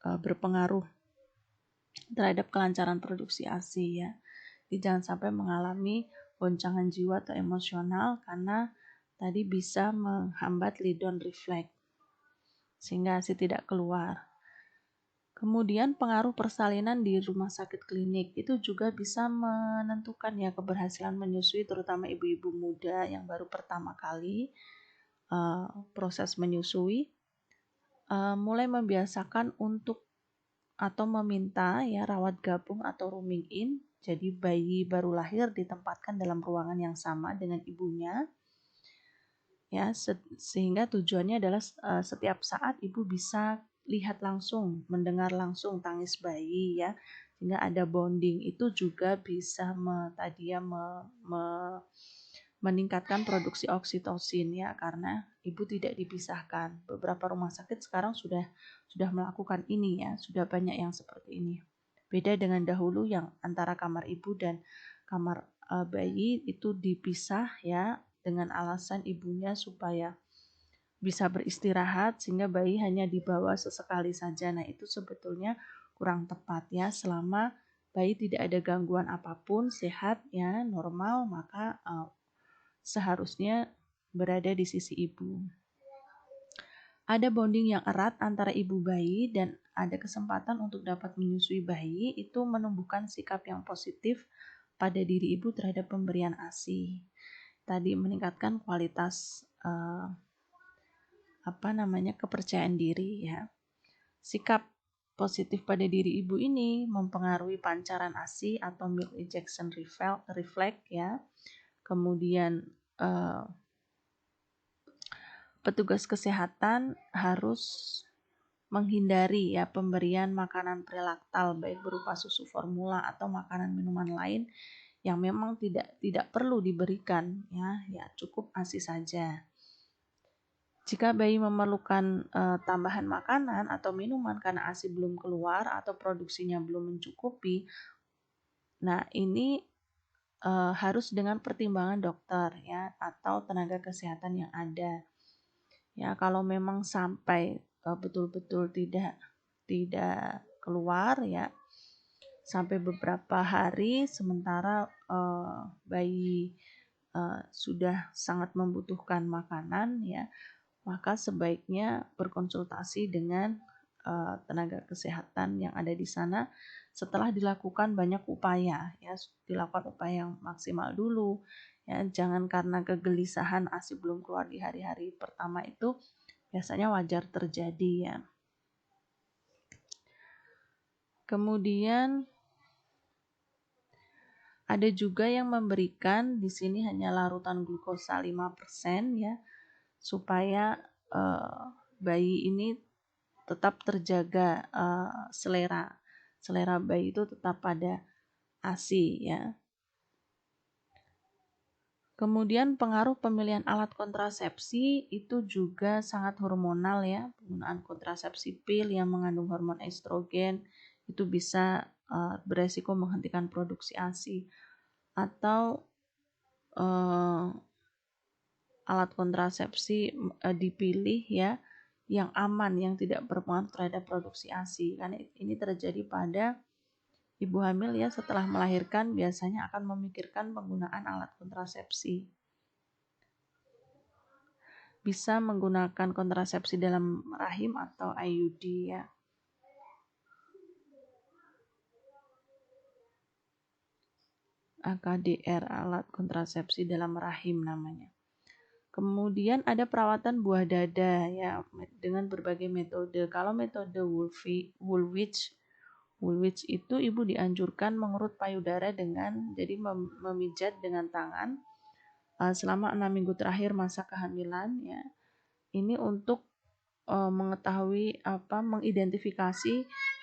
berpengaruh terhadap kelancaran produksi ASI ya. Jadi jangan sampai mengalami goncangan jiwa atau emosional karena tadi bisa menghambat Lydon reflex sehingga ASI tidak keluar. Kemudian pengaruh persalinan di rumah sakit klinik itu juga bisa menentukan ya keberhasilan menyusui, terutama ibu-ibu muda yang baru pertama kali proses menyusui, mulai membiasakan untuk atau meminta ya rawat gabung atau rooming in. Jadi bayi baru lahir ditempatkan dalam ruangan yang sama dengan ibunya. Ya, sehingga tujuannya adalah setiap saat ibu bisa lihat langsung, mendengar langsung tangis bayi ya, sehingga ada bonding. Itu juga bisa meningkatkan produksi oksitosin ya, karena ibu tidak dipisahkan. Beberapa rumah sakit sekarang sudah melakukan ini ya, sudah banyak yang seperti ini. Beda dengan dahulu yang antara kamar ibu dan kamar bayi itu dipisah ya, dengan alasan ibunya supaya bisa beristirahat sehingga bayi hanya dibawa sesekali saja. Nah, itu sebetulnya kurang tepat ya. Selama bayi tidak ada gangguan apapun, sehat ya, normal, maka seharusnya berada di sisi ibu. Ada bonding yang erat antara ibu bayi dan ada kesempatan untuk dapat menyusui bayi, itu menumbuhkan sikap yang positif pada diri ibu terhadap pemberian ASI. Tadi meningkatkan kualitas kepercayaan diri ya. Sikap positif pada diri ibu ini mempengaruhi pancaran ASI atau milk ejection reflex ya. Kemudian petugas kesehatan harus menghindari ya pemberian makanan prelaktal baik berupa susu formula atau makanan minuman lain yang memang tidak perlu diberikan ya cukup ASI saja. Jika bayi memerlukan tambahan makanan atau minuman karena ASI belum keluar atau produksinya belum mencukupi, nah ini harus dengan pertimbangan dokter ya atau tenaga kesehatan yang ada. Ya, kalau memang sampai betul-betul tidak keluar ya sampai beberapa hari sementara bayi sudah sangat membutuhkan makanan ya, maka sebaiknya berkonsultasi dengan tenaga kesehatan yang ada di sana setelah dilakukan banyak upaya ya, dilakukan upaya yang maksimal dulu ya, jangan karena kegelisahan ASI belum keluar di hari-hari pertama, itu biasanya wajar terjadi ya. Kemudian ada juga yang memberikan di sini hanya larutan glukosa 5% ya, supaya bayi ini tetap terjaga selera bayi itu tetap pada ASI ya. Kemudian pengaruh pemilihan alat kontrasepsi itu juga sangat hormonal ya. Penggunaan kontrasepsi pil yang mengandung hormon estrogen itu bisa beresiko menghentikan produksi ASI, atau alat kontrasepsi dipilih ya yang aman, yang tidak berpengaruh terhadap produksi ASI. Karena ini terjadi pada ibu hamil ya setelah melahirkan biasanya akan memikirkan penggunaan alat kontrasepsi. Bisa menggunakan kontrasepsi dalam rahim atau IUD ya. AKDR, alat kontrasepsi dalam rahim namanya. Kemudian ada perawatan buah dada ya dengan berbagai metode. Kalau metode Woolwich itu ibu dianjurkan mengerut payudara dengan jadi memijat dengan tangan selama 6 minggu terakhir masa kehamilan ya. Ini untuk mengetahui mengidentifikasi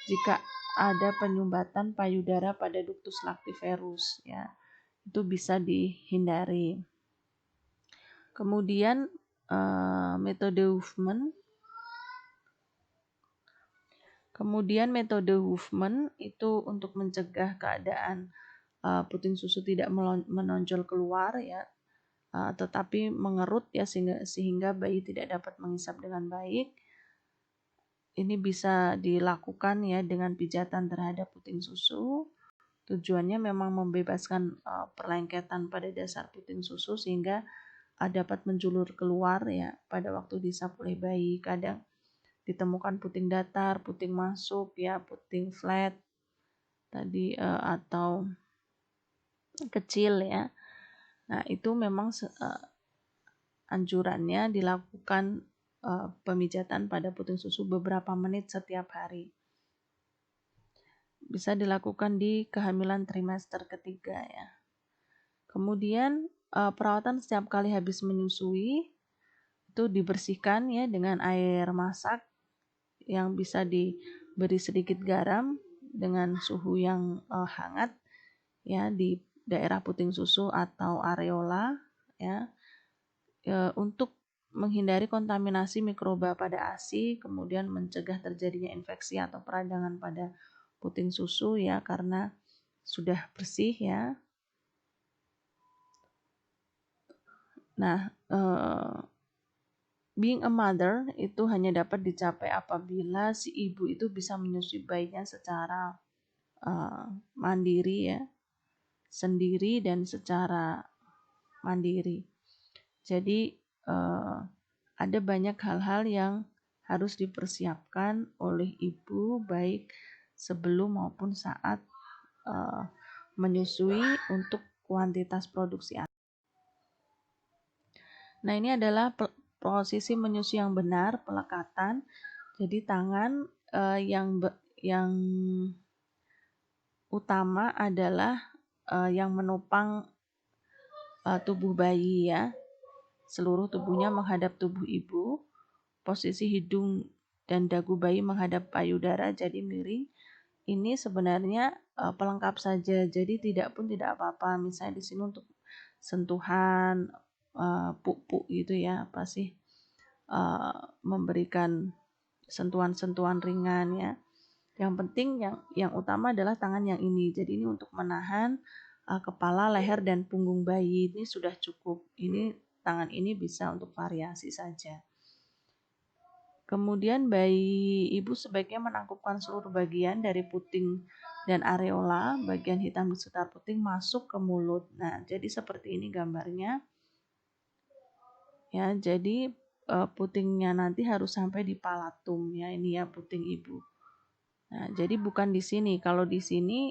jika ada penyumbatan payudara pada ductus lactiferus ya. Itu bisa dihindari. Kemudian metode Huffman. Kemudian metode Huffman itu untuk mencegah keadaan puting susu tidak menonjol keluar ya, tetapi mengerut ya sehingga bayi tidak dapat mengisap dengan baik. Ini bisa dilakukan ya dengan pijatan terhadap puting susu. Tujuannya memang membebaskan perlengketan pada dasar puting susu sehingga dapat menjulur keluar ya pada waktu diisap oleh bayi. Kadang ditemukan puting datar, puting masuk ya, puting flat tadi atau kecil ya. Nah, itu memang anjurannya dilakukan pemijatan pada puting susu beberapa menit setiap hari. Bisa dilakukan di kehamilan trimester ketiga ya. Kemudian perawatan setiap kali habis menyusui itu dibersihkan ya dengan air masak yang bisa diberi sedikit garam dengan suhu yang hangat ya di daerah puting susu atau areola ya, untuk menghindari kontaminasi mikroba pada ASI, kemudian mencegah terjadinya infeksi atau peradangan pada puting susu ya karena sudah bersih ya. Nah, being a mother itu hanya dapat dicapai apabila si ibu itu bisa menyusui bayinya secara mandiri ya, sendiri dan secara mandiri. Jadi ada banyak hal-hal yang harus dipersiapkan oleh ibu baik sebelum maupun saat menyusui untuk kuantitas produksi. Nah, ini adalah posisi menyusui yang benar, pelekatan. Jadi tangan yang utama adalah yang menopang tubuh bayi ya. Seluruh tubuhnya menghadap tubuh ibu. Posisi hidung dan dagu bayi menghadap payudara jadi miring. Ini sebenarnya pelengkap saja. Jadi tidak apa-apa. Misalnya di sini untuk sentuhan pupuk gitu ya, apa sih? Memberikan sentuhan-sentuhan ringan ya. Yang penting yang utama adalah tangan yang ini. Jadi ini untuk menahan kepala, leher dan punggung bayi. Ini sudah cukup. Ini tangan ini bisa untuk variasi saja. Kemudian bayi ibu sebaiknya menangkupkan seluruh bagian dari puting dan areola, bagian hitam di sekitar puting masuk ke mulut. Nah, jadi seperti ini gambarnya. Ya, jadi putingnya nanti harus sampai di palatum ya, ini ya puting ibu. Nah, jadi bukan di sini. Kalau di sini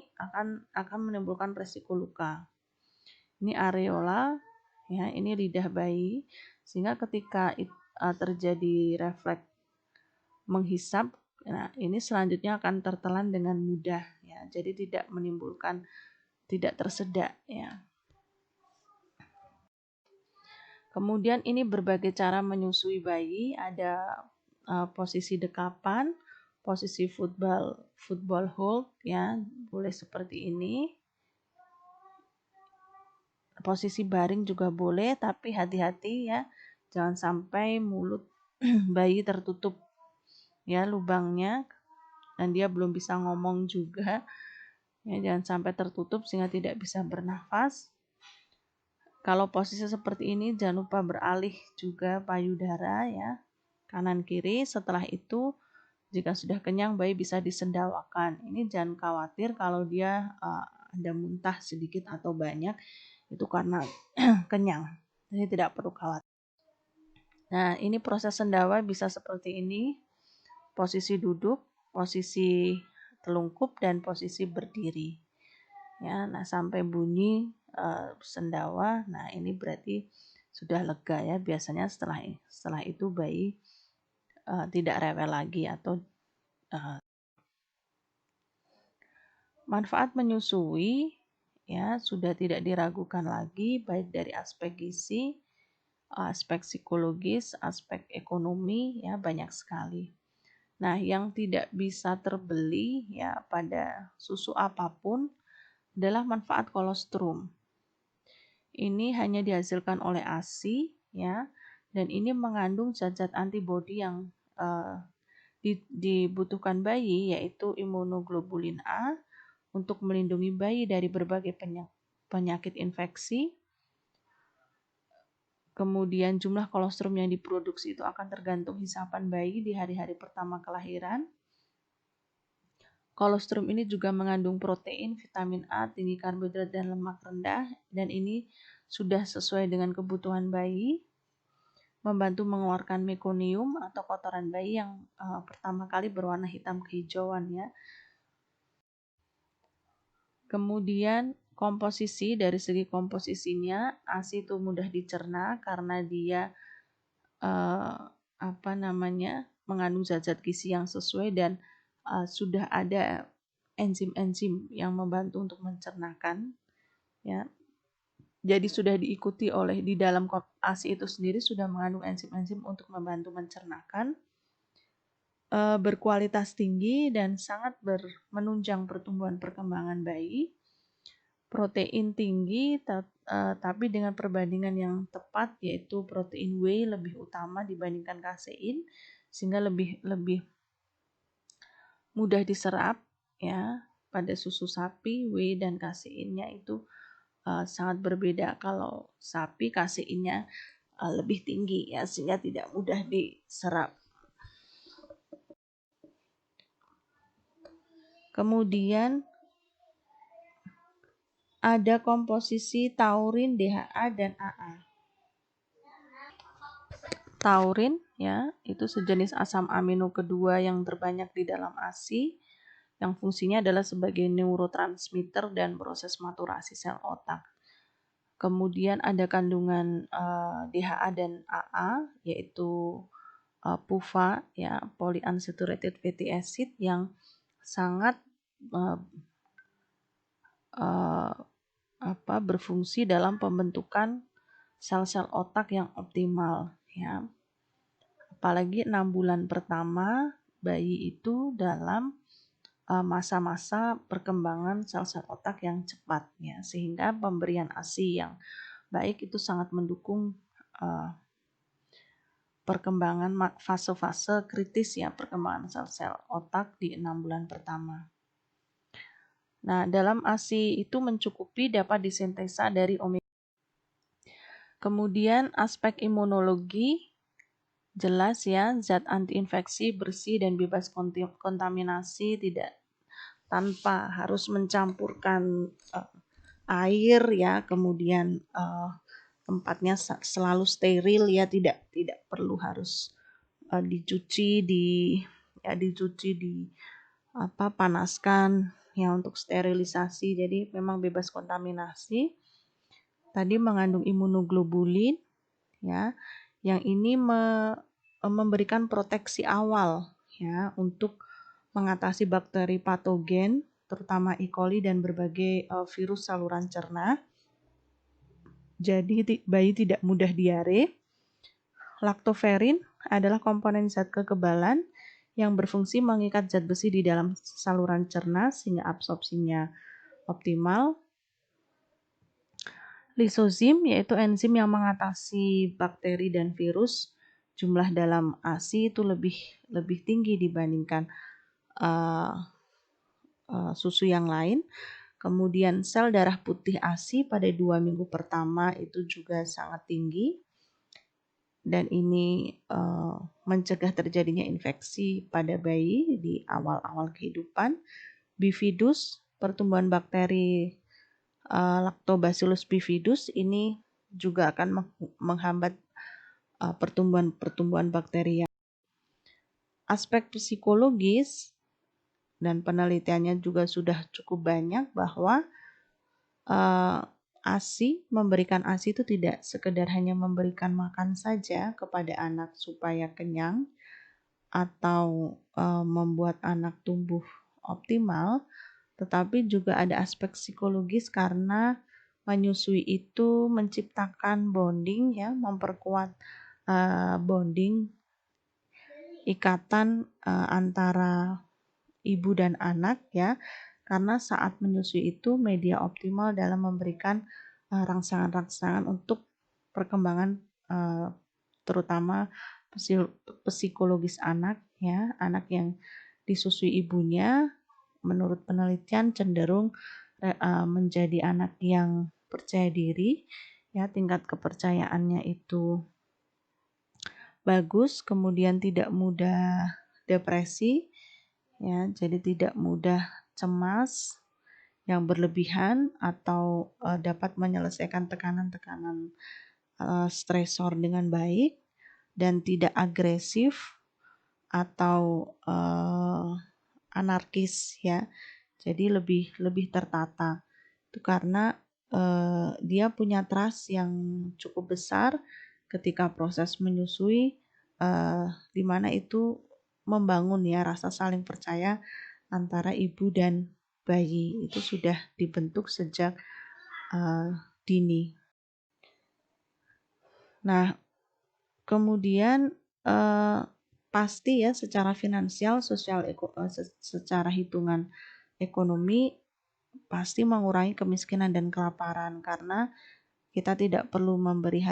akan menimbulkan resiko luka. Ini areola, ya, ini lidah bayi, sehingga ketika terjadi refleks menghisap, nah ini selanjutnya akan tertelan dengan mudah, ya. Jadi tidak menimbulkan tidak tersedak, ya. Kemudian ini berbagai cara menyusui bayi, ada posisi dekapan, posisi football hold ya, boleh seperti ini. Posisi baring juga boleh, tapi hati-hati ya, jangan sampai mulut bayi tertutup ya lubangnya dan dia belum bisa ngomong juga. Ya, jangan sampai tertutup sehingga tidak bisa bernafas. Kalau posisi seperti ini jangan lupa beralih juga payudara ya, kanan kiri. Setelah itu jika sudah kenyang bayi bisa disendawakan. Ini jangan khawatir kalau dia ada muntah sedikit atau banyak, itu karena kenyang. Jadi tidak perlu khawatir. Nah, ini proses sendawa bisa seperti ini. Posisi duduk, posisi telungkup dan posisi berdiri. Ya, nah sampai bunyi sendawa. Nah, ini berarti sudah lega ya. Biasanya setelah itu bayi tidak rewel lagi atau manfaat menyusui ya sudah tidak diragukan lagi baik dari aspek gizi, aspek psikologis, aspek ekonomi ya banyak sekali. Nah, yang tidak bisa terbeli ya pada susu apapun adalah manfaat kolostrum. Ini hanya dihasilkan oleh ASI ya. dan ini mengandung zat-zat antibodi yang dibutuhkan bayi, yaitu imunoglobulin A untuk melindungi bayi dari berbagai penyakit infeksi. Kemudian jumlah kolostrum yang diproduksi itu akan tergantung hisapan bayi di hari-hari pertama kelahiran. Kolostrum ini juga mengandung protein, vitamin A, tinggi karbohidrat dan lemak rendah, dan ini sudah sesuai dengan kebutuhan bayi, membantu mengeluarkan mekonium atau kotoran bayi yang pertama kali berwarna hitam kehijauan ya. Kemudian dari segi komposisinya, ASI itu mudah dicerna karena dia mengandung zat-zat gizi yang sesuai dan sudah ada enzim-enzim yang membantu untuk mencernakan ya. Jadi sudah diikuti di dalam ASI itu sendiri sudah mengandung enzim-enzim untuk membantu mencernakan, berkualitas tinggi dan sangat menunjang pertumbuhan perkembangan bayi. Protein tinggi tapi dengan perbandingan yang tepat, yaitu protein whey lebih utama dibandingkan kasein sehingga lebih mudah diserap ya. Pada susu sapi whey dan kaseinnya itu sangat berbeda. Kalau sapi kaseinnya lebih tinggi ya sehingga tidak mudah diserap. Kemudian ada komposisi taurin, DHA dan AA. Taurin ya, itu sejenis asam amino kedua yang terbanyak di dalam ASI yang fungsinya adalah sebagai neurotransmitter dan proses maturasi sel otak. Kemudian ada kandungan DHA dan AA yaitu PUFA ya, polyunsaturated fatty acid yang sangat berfungsi dalam pembentukan sel-sel otak yang optimal ya. Apalagi 6 bulan pertama bayi itu dalam masa-masa perkembangan sel-sel otak yang cepat ya, sehingga pemberian ASI yang baik itu sangat mendukung perkembangan fase-fase kritis ya, perkembangan sel-sel otak di 6 bulan pertama. Nah, dalam ASI itu mencukupi dapat disintesa dari omega. Kemudian aspek imunologi jelas ya, zat antiinfeksi bersih dan bebas kontaminasi, tidak tanpa harus mencampurkan air ya, kemudian tempatnya selalu steril ya, tidak perlu harus dicuci panaskan ya untuk sterilisasi. Jadi memang bebas kontaminasi. Tadi mengandung imunoglobulin ya, yang ini memberikan proteksi awal ya untuk mengatasi bakteri patogen terutama E. coli dan berbagai virus saluran cerna. Jadi bayi tidak mudah diare. Laktoferin adalah komponen zat kekebalan yang berfungsi mengikat zat besi di dalam saluran cerna sehingga absorpsinya optimal. Lisozim yaitu enzim yang mengatasi bakteri dan virus. Jumlah dalam ASI itu lebih tinggi dibandingkan susu yang lain. Kemudian sel darah putih ASI pada 2 minggu pertama itu juga sangat tinggi. Dan ini mencegah terjadinya infeksi pada bayi di awal-awal kehidupan. Bifidus, pertumbuhan bakteri Lactobacillus bifidus ini juga akan menghambat pertumbuhan bakteri. Aspek psikologis dan penelitiannya juga sudah cukup banyak bahwa memberikan ASI itu tidak sekedar hanya memberikan makan saja kepada anak supaya kenyang atau membuat anak tumbuh optimal, tetapi juga ada aspek psikologis karena menyusui itu menciptakan bonding ya, memperkuat bonding ikatan antara ibu dan anak ya, karena saat menyusui itu media optimal dalam memberikan rangsangan-rangsangan untuk perkembangan terutama psikologis anak ya. Anak yang disusui ibunya menurut penelitian cenderung menjadi anak yang percaya diri ya, tingkat kepercayaannya itu bagus, kemudian tidak mudah depresi ya, jadi tidak mudah cemas yang berlebihan atau dapat menyelesaikan tekanan-tekanan stresor dengan baik dan tidak agresif atau anarkis ya. Jadi lebih tertata. Itu karena dia punya trust yang cukup besar ketika proses menyusui, di mana itu membangun ya rasa saling percaya antara ibu dan bayi. Itu sudah dibentuk sejak dini. Nah, kemudian pasti ya secara finansial, secara hitungan ekonomi pasti mengurangi kemiskinan dan kelaparan, karena kita tidak perlu memberi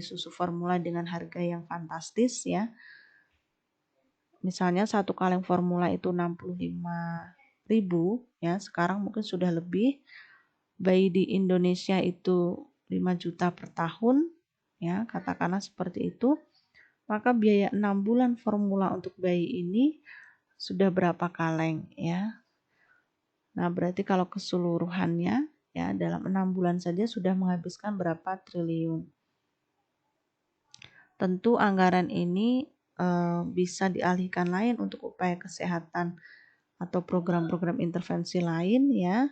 susu formula dengan harga yang fantastis ya. Misalnya satu kaleng formula itu 65.000 ya, sekarang mungkin sudah lebih. Bayi di Indonesia itu 5 juta per tahun ya, katakanlah seperti itu. Maka biaya 6 bulan formula untuk bayi ini sudah berapa kaleng ya. Nah, berarti kalau keseluruhannya ya dalam 6 bulan saja sudah menghabiskan berapa triliun. Tentu anggaran ini bisa dialihkan lain untuk upaya kesehatan atau program-program intervensi lain ya,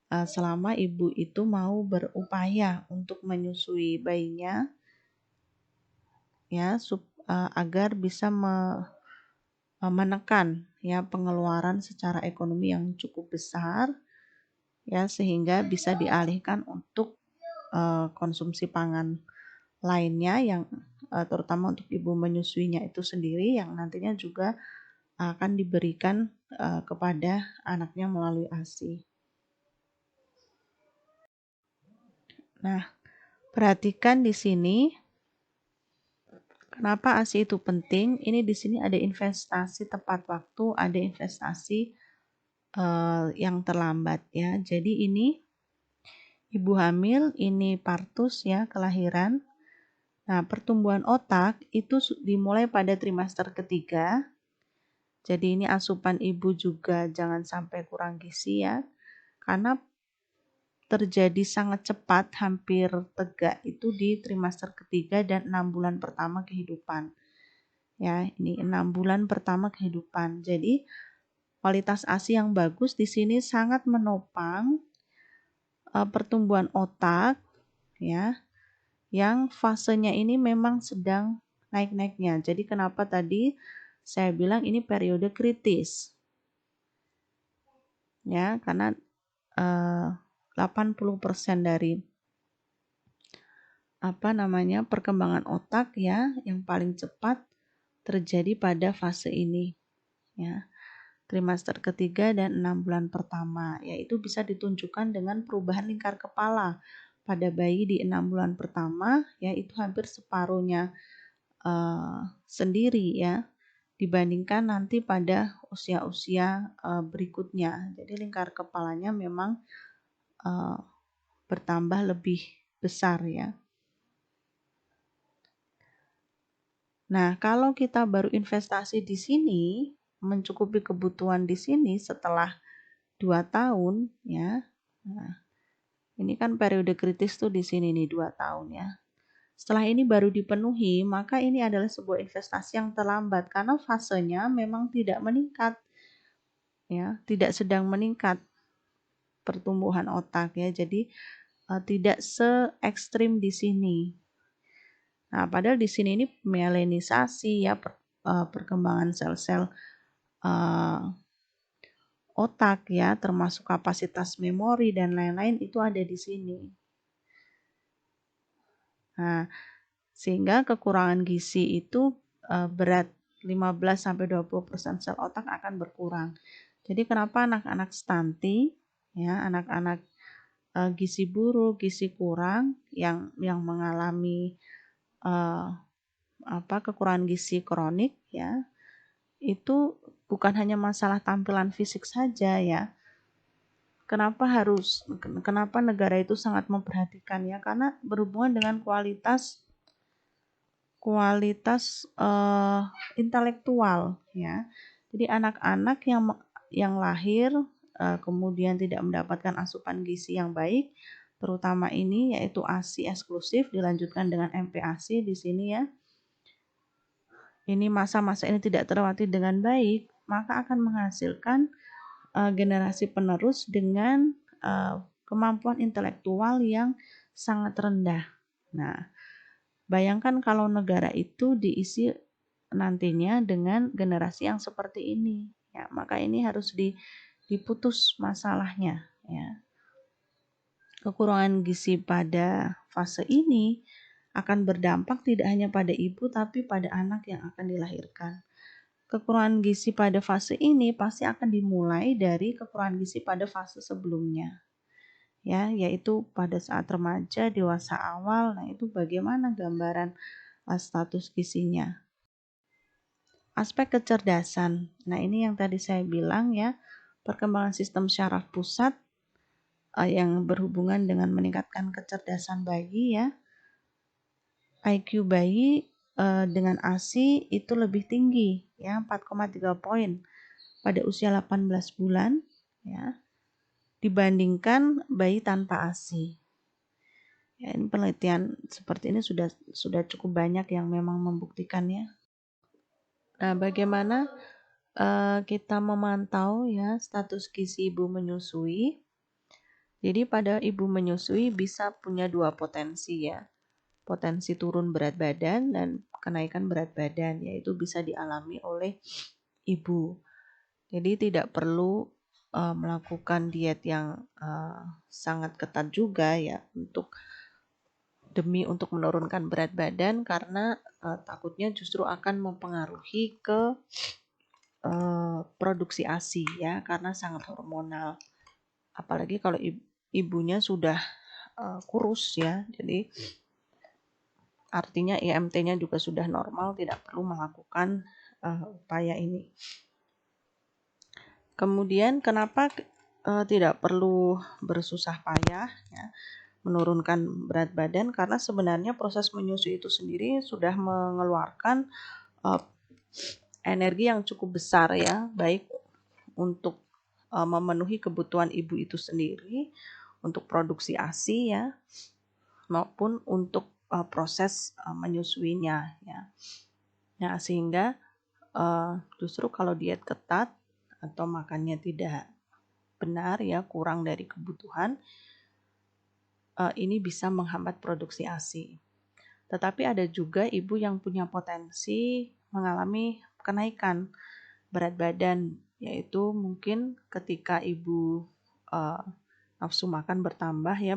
selama ibu itu mau berupaya untuk menyusui bayinya ya, agar bisa menekan ya pengeluaran secara ekonomi yang cukup besar ya, sehingga bisa dialihkan untuk konsumsi pangan lainnya yang terutama untuk ibu menyusuinya itu sendiri, yang nantinya juga akan diberikan kepada anaknya melalui ASI. Nah, perhatikan di sini kenapa ASI itu penting. Ini di sini ada investasi tepat waktu, ada investasi yang terlambat ya. Jadi ini ibu hamil, ini partus ya, kelahiran. Nah, pertumbuhan otak itu dimulai pada trimester ketiga. Jadi ini asupan ibu juga jangan sampai kurang gizi ya. Karena terjadi sangat cepat, hampir tegak itu di trimester ketiga dan 6 bulan pertama kehidupan. Ya, ini 6 bulan pertama kehidupan. Jadi kualitas ASI yang bagus di sini sangat menopang pertumbuhan otak ya, yang fasenya ini memang sedang naik-naiknya. Jadi kenapa tadi saya bilang ini periode kritis. Ya, karena 80% dari perkembangan otak ya yang paling cepat terjadi pada fase ini ya. Trimester ketiga dan 6 bulan pertama, yaitu bisa ditunjukkan dengan perubahan lingkar kepala pada bayi di 6 bulan pertama, yaitu hampir separuhnya sendiri ya, dibandingkan nanti pada usia-usia berikutnya. Jadi lingkar kepalanya memang bertambah lebih besar ya. Nah, kalau kita baru investasi di sini, mencukupi kebutuhan di sini setelah 2 tahun ya. Nah, ini kan periode kritis tuh di sini nih 2 tahun ya. Setelah ini baru dipenuhi, maka ini adalah sebuah investasi yang terlambat karena fasenya memang tidak meningkat. Ya, tidak sedang meningkat pertumbuhan otak ya. Jadi tidak se-ekstrim di sini. Nah, padahal di sini ini melanisasi ya, perkembangan sel-sel otak ya, termasuk kapasitas memori dan lain-lain itu ada di sini. Nah, sehingga kekurangan gizi itu berat 15-20% sel otak akan berkurang. Jadi kenapa anak-anak stunting ya, anak-anak gizi buruk, gizi kurang yang mengalami eh, kekurangan gizi kronik ya, itu bukan hanya masalah tampilan fisik saja ya. Kenapa negara itu sangat memperhatikan ya? Karena berhubungan dengan kualitas intelektual ya. Jadi anak-anak yang lahir kemudian tidak mendapatkan asupan gizi yang baik, terutama ini yaitu ASI eksklusif dilanjutkan dengan MPASI di sini ya. Ini masa-masa ini tidak terlewati dengan baik, maka akan menghasilkan generasi penerus dengan kemampuan intelektual yang sangat rendah. Nah, bayangkan kalau negara itu diisi nantinya dengan generasi yang seperti ini, ya maka ini harus diputus masalahnya. Ya. Kekurangan gizi pada fase ini akan berdampak tidak hanya pada ibu tapi pada anak yang akan dilahirkan. Kekurangan gizi pada fase ini pasti akan dimulai dari kekurangan gizi pada fase sebelumnya. Ya, yaitu pada saat remaja, dewasa awal. Nah, itu bagaimana gambaran status gizinya. Aspek kecerdasan. Nah, ini yang tadi saya bilang ya, perkembangan sistem syaraf pusat yang berhubungan dengan meningkatkan kecerdasan bayi ya. IQ bayi dengan ASI itu lebih tinggi ya, 4,3 poin pada usia 18 bulan ya, dibandingkan bayi tanpa ASI. Ya, ini penelitian seperti ini sudah cukup banyak yang memang membuktikannya. Nah, bagaimana kita memantau ya status gizi ibu menyusui? Jadi pada ibu menyusui bisa punya dua potensi ya. Potensi turun berat badan dan kenaikan berat badan, yaitu bisa dialami oleh ibu. Jadi tidak perlu melakukan diet yang sangat ketat juga ya demi untuk menurunkan berat badan, karena takutnya justru akan mempengaruhi ke produksi ASI ya, karena sangat hormonal. Apalagi kalau ibunya sudah kurus ya, jadi artinya IMT-nya juga sudah normal, tidak perlu melakukan upaya ini. Kemudian kenapa tidak perlu bersusah payah ya, menurunkan berat badan? Karena sebenarnya proses menyusui itu sendiri sudah mengeluarkan energi yang cukup besar ya, baik untuk memenuhi kebutuhan ibu itu sendiri, untuk produksi ASI ya, maupun untuk proses menyusuinya ya. Nah, sehingga justru kalau diet ketat atau makannya tidak benar ya, kurang dari kebutuhan, ini bisa menghambat produksi ASI. Tetapi ada juga ibu yang punya potensi mengalami kenaikan berat badan, yaitu mungkin ketika ibu nafsu makan bertambah ya,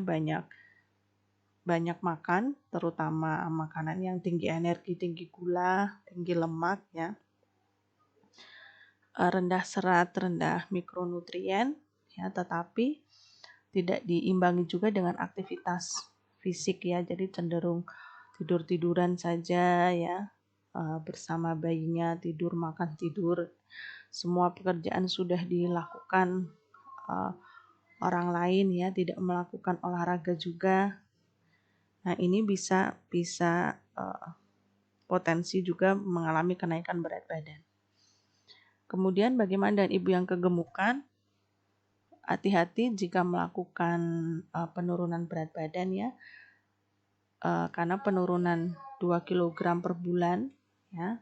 banyak makan, terutama makanan yang tinggi energi, tinggi gula, tinggi lemak ya, rendah serat, rendah mikronutrien ya, tetapi tidak diimbangi juga dengan aktivitas fisik ya, jadi cenderung tidur-tiduran saja ya, bersama bayinya, tidur makan tidur, semua pekerjaan sudah dilakukan orang lain ya, tidak melakukan olahraga juga. Nah, ini bisa potensi juga mengalami kenaikan berat badan. Kemudian bagaimana dengan ibu yang kegemukan? Hati-hati jika melakukan penurunan berat badan ya, karena penurunan 2 kg per bulan ya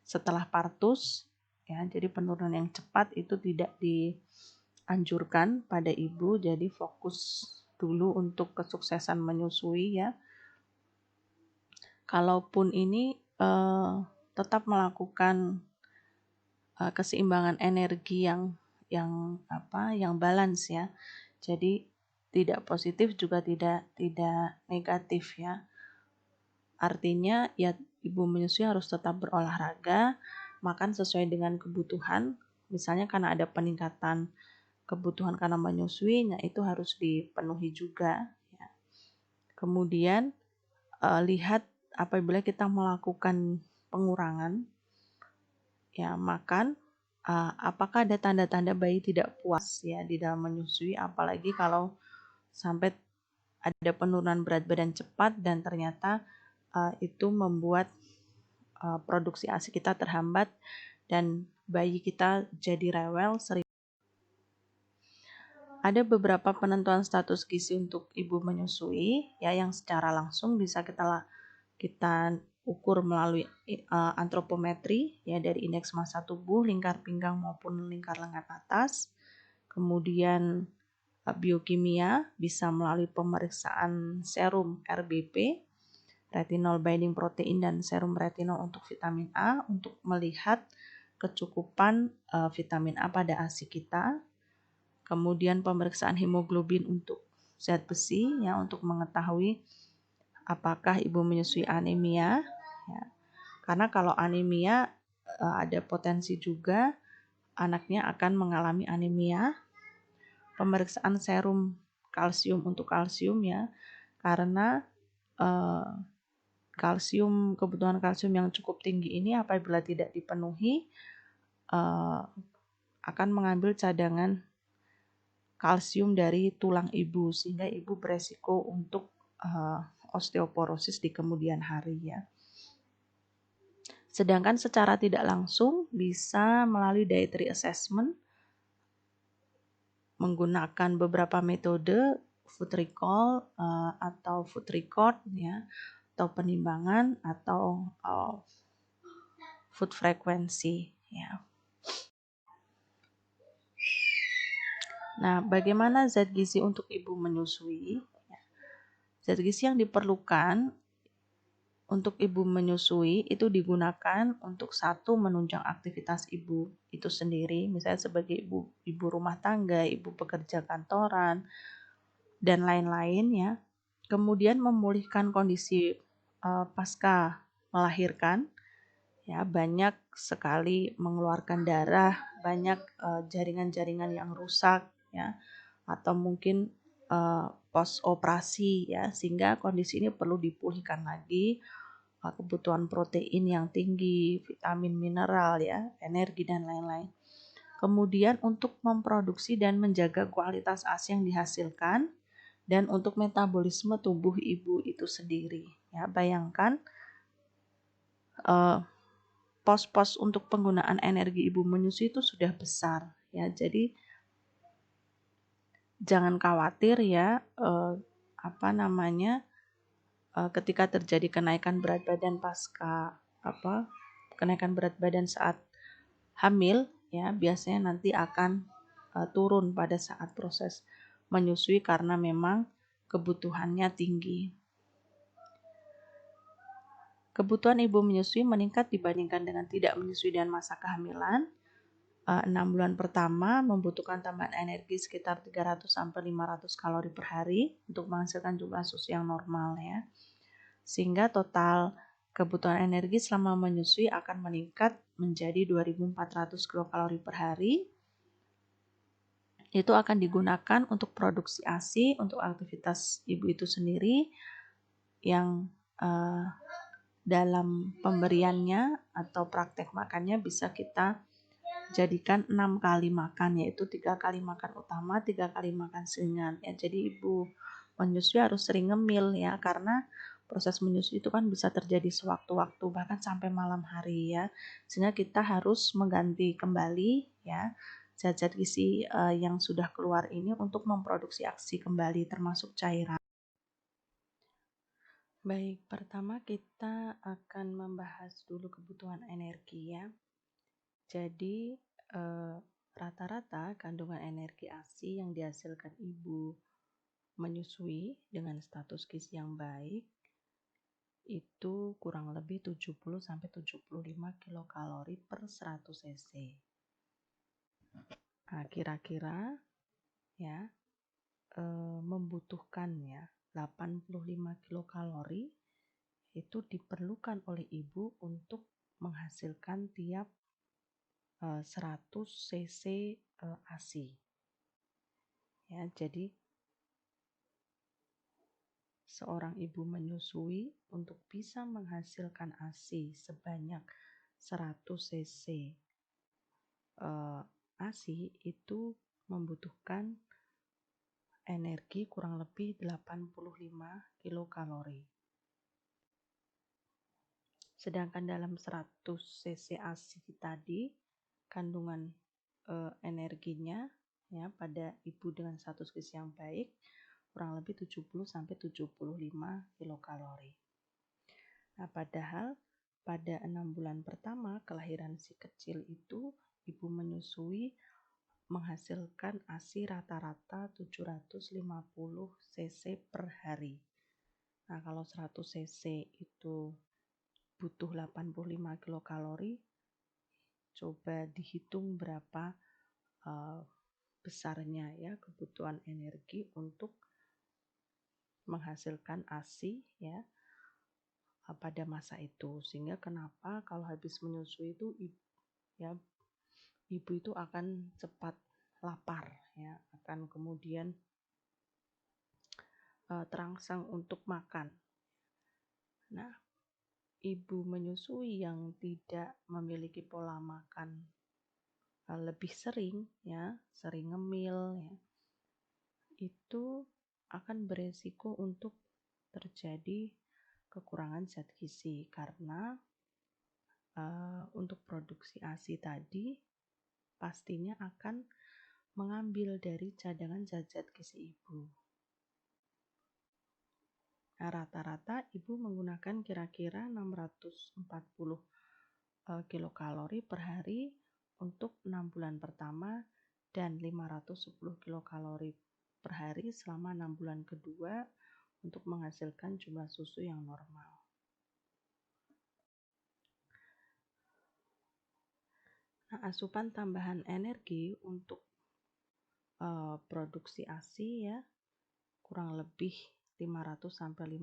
setelah partus ya, jadi penurunan yang cepat itu tidak dianjurkan pada ibu, jadi fokus dulu untuk kesuksesan menyusui ya. Kalaupun ini tetap melakukan keseimbangan energi yang balance ya. Jadi tidak positif juga tidak negatif ya. Artinya ya ibu menyusui harus tetap berolahraga, makan sesuai dengan kebutuhan. Misalnya karena ada peningkatan kebutuhan karena menyusui, nah itu harus dipenuhi juga ya. Kemudian lihat apabila kita melakukan pengurangan ya makan, apakah ada tanda-tanda bayi tidak puas ya di dalam menyusui, apalagi kalau sampai ada penurunan berat badan cepat dan ternyata itu membuat produksi ASI kita terhambat dan bayi kita jadi rewel. Ada beberapa penentuan status gizi untuk ibu menyusui ya yang secara langsung bisa kita ukur melalui antropometri ya dari indeks massa tubuh, lingkar pinggang maupun lingkar lengan atas. Kemudian biokimia bisa melalui pemeriksaan serum RBP, retinol binding protein dan serum retinol untuk vitamin A untuk melihat kecukupan vitamin A pada ASI kita. Kemudian pemeriksaan hemoglobin untuk zat besi ya untuk mengetahui apakah ibu menyusui anemia ya. Karena kalau anemia ada potensi juga anaknya akan mengalami anemia. Pemeriksaan serum kalsium untuk kalsium ya. Karena kebutuhan kalsium yang cukup tinggi ini apabila tidak dipenuhi akan mengambil cadangan kalsium dari tulang ibu sehingga ibu beresiko untuk osteoporosis di kemudian hari ya. Sedangkan secara tidak langsung bisa melalui dietary assessment menggunakan beberapa metode food recall atau food record ya atau penimbangan atau food frequency ya. Nah, bagaimana zat gizi untuk ibu menyusui? Zat gizi yang diperlukan untuk ibu menyusui itu digunakan untuk satu menunjang aktivitas ibu itu sendiri, misalnya sebagai ibu rumah tangga, ibu pekerja kantoran, dan lain-lain ya. Kemudian memulihkan kondisi pasca melahirkan, ya banyak sekali mengeluarkan darah, banyak jaringan-jaringan yang rusak ya atau mungkin post operasi ya sehingga kondisi ini perlu dipulihkan lagi, kebutuhan protein yang tinggi, vitamin, mineral ya, energi dan lain-lain. Kemudian untuk memproduksi dan menjaga kualitas ASI yang dihasilkan dan untuk metabolisme tubuh ibu itu sendiri ya. Bayangkan pos-pos untuk penggunaan energi ibu menyusui itu sudah besar ya. Jadi jangan khawatir ya ketika terjadi kenaikan berat badan kenaikan berat badan saat hamil ya biasanya nanti akan turun pada saat proses menyusui karena memang kebutuhannya tinggi. Kebutuhan ibu menyusui meningkat dibandingkan dengan tidak menyusui dan masa kehamilan. 6 bulan pertama membutuhkan tambahan energi sekitar 300-500 kalori per hari untuk menghasilkan jumlah susu yang normal ya. Sehingga total kebutuhan energi selama menyusui akan meningkat menjadi 2.400 kilokalori per hari. Itu akan digunakan untuk produksi ASI, untuk aktivitas ibu itu sendiri yang dalam pemberiannya atau praktek makannya bisa kita jadikan 6 kali makan, yaitu 3 kali makan utama, 3 kali makan ringan ya. Jadi ibu menyusui harus sering ngemil ya, karena proses menyusui itu kan bisa terjadi sewaktu-waktu bahkan sampai malam hari ya, sehingga kita harus mengganti kembali ya zat-zat gizi yang sudah keluar ini untuk memproduksi ASI kembali termasuk cairan. Baik, pertama kita akan membahas dulu kebutuhan energi ya. Jadi rata-rata kandungan energi ASI yang dihasilkan ibu menyusui dengan status gizi yang baik itu kurang lebih 70-75 kilokalori per 100 cc. Nah, kira-kira ya membutuhkan ya 85 kilokalori itu diperlukan oleh ibu untuk menghasilkan tiap 100 cc ASI. Ya, jadi seorang ibu menyusui untuk bisa menghasilkan ASI sebanyak 100 cc ASI itu membutuhkan energi kurang lebih 85 kilokalori. Sedangkan dalam 100 cc ASI tadi kandungan energinya ya pada ibu dengan status gizi yang baik kurang lebih 70-75 kilokalori. Nah, padahal pada 6 bulan pertama kelahiran si kecil itu ibu menyusui menghasilkan ASI rata-rata 750 cc per hari. Nah, kalau 100 cc itu butuh 85 kilokalori, coba dihitung berapa besarnya ya kebutuhan energi untuk menghasilkan ASI ya pada masa itu. Sehingga kenapa kalau habis menyusui itu ibu itu akan cepat lapar ya, akan kemudian terangsang untuk makan. Nah, ibu menyusui yang tidak memiliki pola makan lebih sering ya, sering ngemil ya, itu akan beresiko untuk terjadi kekurangan zat gizi karena untuk produksi ASI tadi pastinya akan mengambil dari cadangan zat-zat gizi ibu. Nah, rata-rata ibu menggunakan kira-kira 640 kilokalori per hari untuk 6 bulan pertama dan 510 kilokalori per hari selama 6 bulan kedua untuk menghasilkan jumlah susu yang normal. Nah, asupan tambahan energi untuk produksi ASI ya kurang lebih 500-550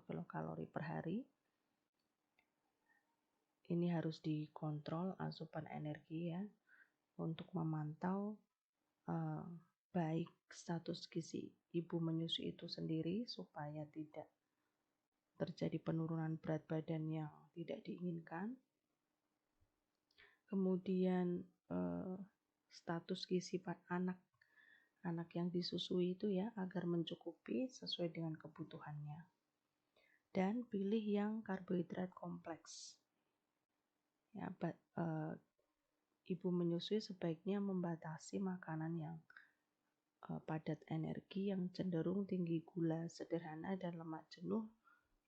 kilokalori per hari. Ini harus dikontrol asupan energi ya untuk memantau baik status gizi ibu menyusui itu sendiri supaya tidak terjadi penurunan berat badan yang tidak diinginkan. Kemudian status gizi anak yang disusui itu ya agar mencukupi sesuai dengan kebutuhannya. Dan pilih yang karbohidrat kompleks. Ya, ibu menyusui sebaiknya membatasi makanan yang padat energi, yang cenderung tinggi gula sederhana dan lemak jenuh,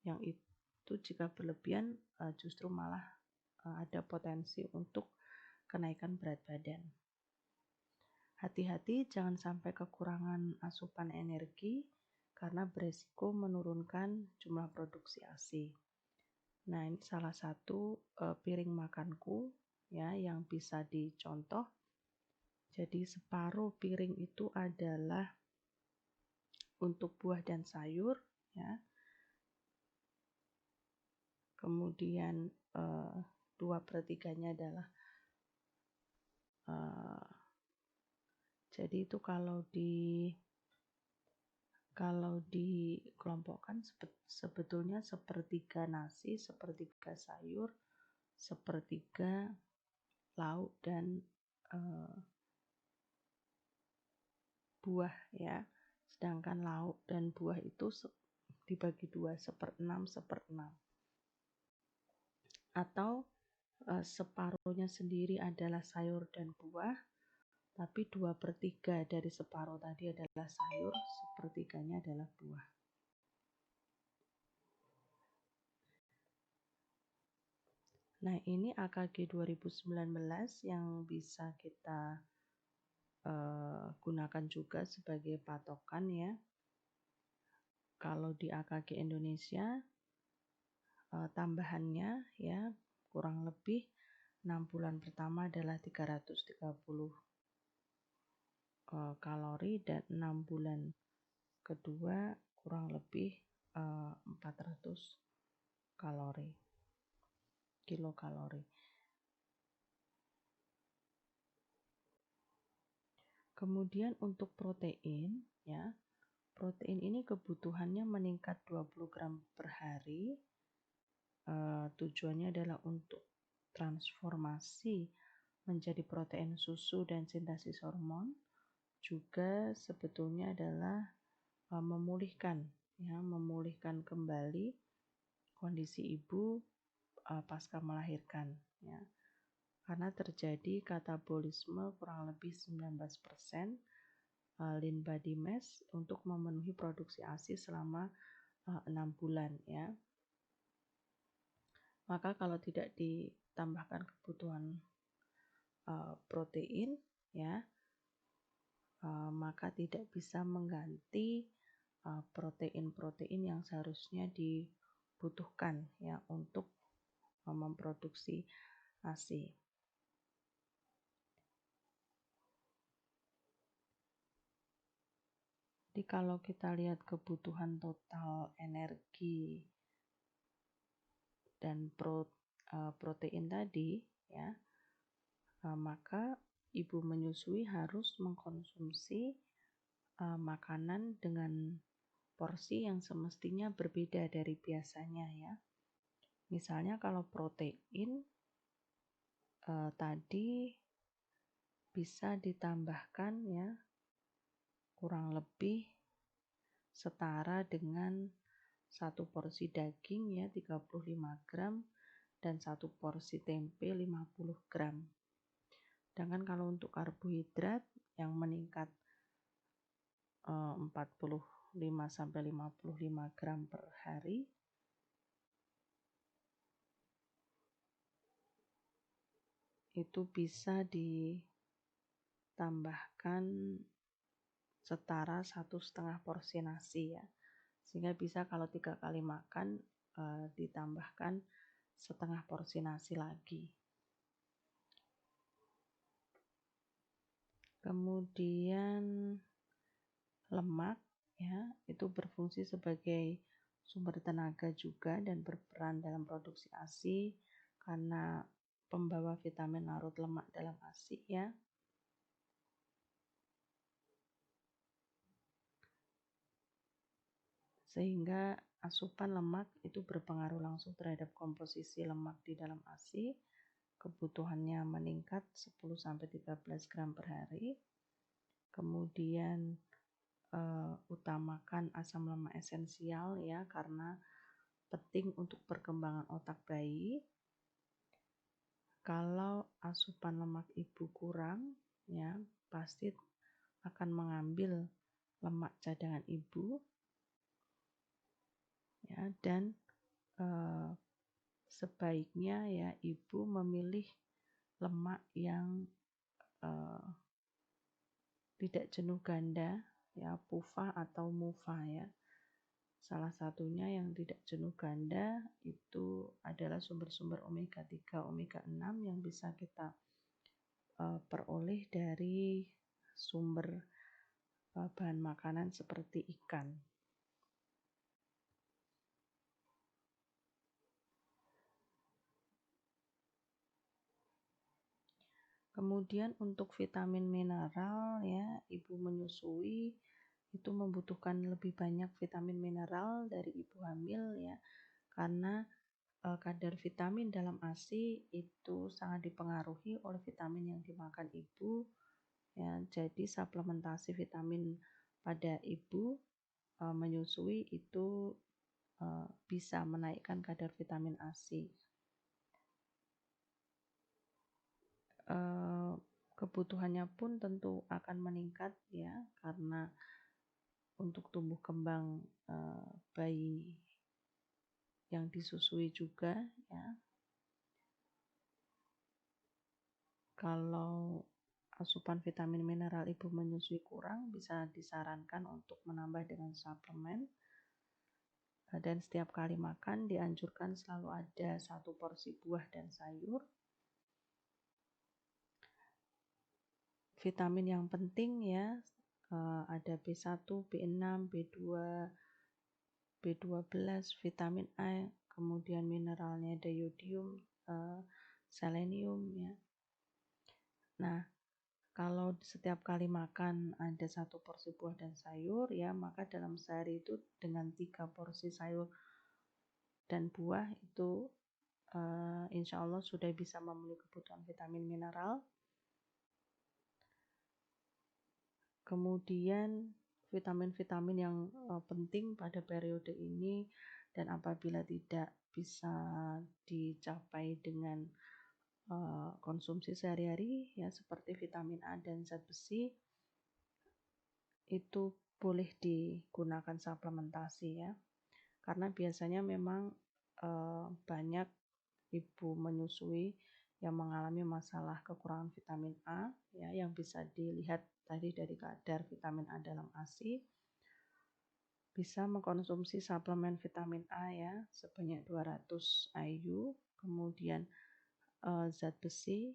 yang itu jika berlebihan justru malah ada potensi untuk kenaikan berat badan. Hati-hati jangan sampai kekurangan asupan energi karena beresiko menurunkan jumlah produksi ASI. Nah, ini salah satu piring makanku ya yang bisa dicontoh. Jadi separuh piring itu adalah untuk buah dan sayur ya. Kemudian 2/3 adalah jadi itu kalau dikelompokkan sebetulnya 1/3 nasi, 1/3 sayur, 1/3 lauk dan buah ya. Sedangkan lauk dan buah itu dibagi 2, 1/6, 1/6. Atau separuhnya sendiri adalah sayur dan buah, tapi 2/3 dari separuh tadi adalah sayur, 1/3-nya adalah buah. Nah, ini AKG 2019 yang bisa kita gunakan juga sebagai patokan ya. Kalau di AKG Indonesia tambahannya ya kurang lebih 6 bulan pertama adalah 330 kalori dan 6 bulan kedua kurang lebih 400 kilokalori. Kemudian untuk protein ya, Protein ini kebutuhannya meningkat 20 gram per hari. Tujuannya adalah untuk transformasi menjadi protein susu dan sintesis hormon. Juga sebetulnya adalah memulihkan kembali kondisi ibu pasca melahirkan, ya. Karena terjadi katabolisme kurang lebih 19% lean body mass untuk memenuhi produksi ASI selama 6 bulan, ya. Maka kalau tidak ditambahkan kebutuhan protein, ya, maka tidak bisa mengganti protein-protein yang seharusnya dibutuhkan, ya, untuk memproduksi ASI. Jadi kalau kita lihat kebutuhan total energi dan protein tadi, ya, maka ibu menyusui harus mengkonsumsi makanan dengan porsi yang semestinya berbeda dari biasanya, ya. Misalnya kalau protein tadi bisa ditambahkan, ya, kurang lebih setara dengan satu porsi daging, ya, 35 gram dan satu porsi tempe 50 gram. Sedangkan kalau untuk karbohidrat yang meningkat 45 sampai 55 gram per hari, itu bisa ditambahkan setara 1,5 porsi nasi, ya. Sehingga bisa kalau 3 kali makan ditambahkan setengah porsi nasi lagi. Kemudian lemak, ya, itu berfungsi sebagai sumber tenaga juga dan berperan dalam produksi ASI karena pembawa vitamin larut lemak dalam ASI, ya. Sehingga asupan lemak itu berpengaruh langsung terhadap komposisi lemak di dalam ASI. Kebutuhannya meningkat 10-13 gram per hari. Kemudian utamakan asam lemak esensial, ya, karena penting untuk perkembangan otak bayi. Kalau asupan lemak ibu kurang, ya, pasti akan mengambil lemak cadangan ibu, ya, dan sebaiknya, ya, ibu memilih lemak yang tidak jenuh ganda, ya, PUFA atau MUFA, ya. Salah satunya yang tidak jenuh ganda itu adalah sumber-sumber omega 3, omega 6 yang bisa kita peroleh dari sumber bahan makanan seperti ikan. Kemudian untuk vitamin mineral, ya, ibu menyusui itu membutuhkan lebih banyak vitamin mineral dari ibu hamil, ya, karena kadar vitamin dalam ASI itu sangat dipengaruhi oleh vitamin yang dimakan ibu, ya. Jadi suplementasi vitamin pada ibu menyusui itu bisa menaikkan kadar vitamin ASI. Kebutuhannya pun tentu akan meningkat, ya, karena untuk tumbuh kembang bayi yang disusui juga, ya. Kalau asupan vitamin mineral ibu menyusui kurang, bisa disarankan untuk menambah dengan suplemen. Dan setiap kali makan dianjurkan selalu ada 1 porsi buah dan sayur. Vitamin yang penting, ya, ada B1, B6, B2, B12, vitamin A, kemudian mineralnya ada yodium, selenium, ya. Nah, Kalau setiap kali makan ada 1 porsi buah dan sayur, ya maka dalam sehari itu dengan 3 porsi sayur dan buah itu insya Allah sudah bisa memenuhi kebutuhan vitamin mineral. Kemudian vitamin-vitamin yang penting pada periode ini dan apabila tidak bisa dicapai dengan konsumsi sehari-hari, ya seperti vitamin A dan zat besi, itu boleh digunakan suplementasi ya. Karena biasanya memang banyak ibu menyusui yang mengalami masalah kekurangan vitamin A, ya, yang bisa dilihat tadi dari kadar vitamin A dalam ASI. Bisa mengkonsumsi suplemen vitamin A ya sebanyak 200 IU, kemudian zat besi.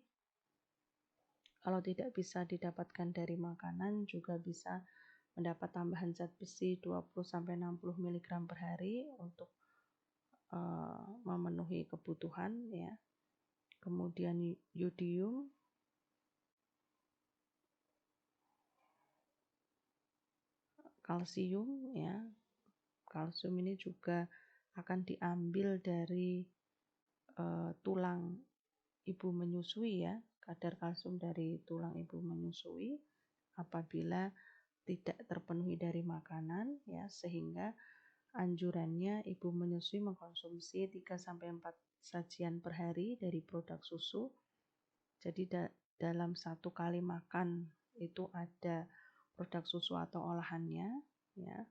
Kalau tidak bisa didapatkan dari makanan, juga bisa mendapat tambahan zat besi 20-60 mg per hari untuk memenuhi kebutuhan ya. Kemudian yodium, kalsium ya. Kalsium ini juga akan diambil dari tulang ibu menyusui ya. Kadar kalsium dari tulang ibu menyusui apabila tidak terpenuhi dari makanan ya, sehingga anjurannya ibu menyusui mengkonsumsi 3-4 sajian per hari dari produk susu. Jadi dalam 1 kali makan itu ada produk susu atau olahannya ya.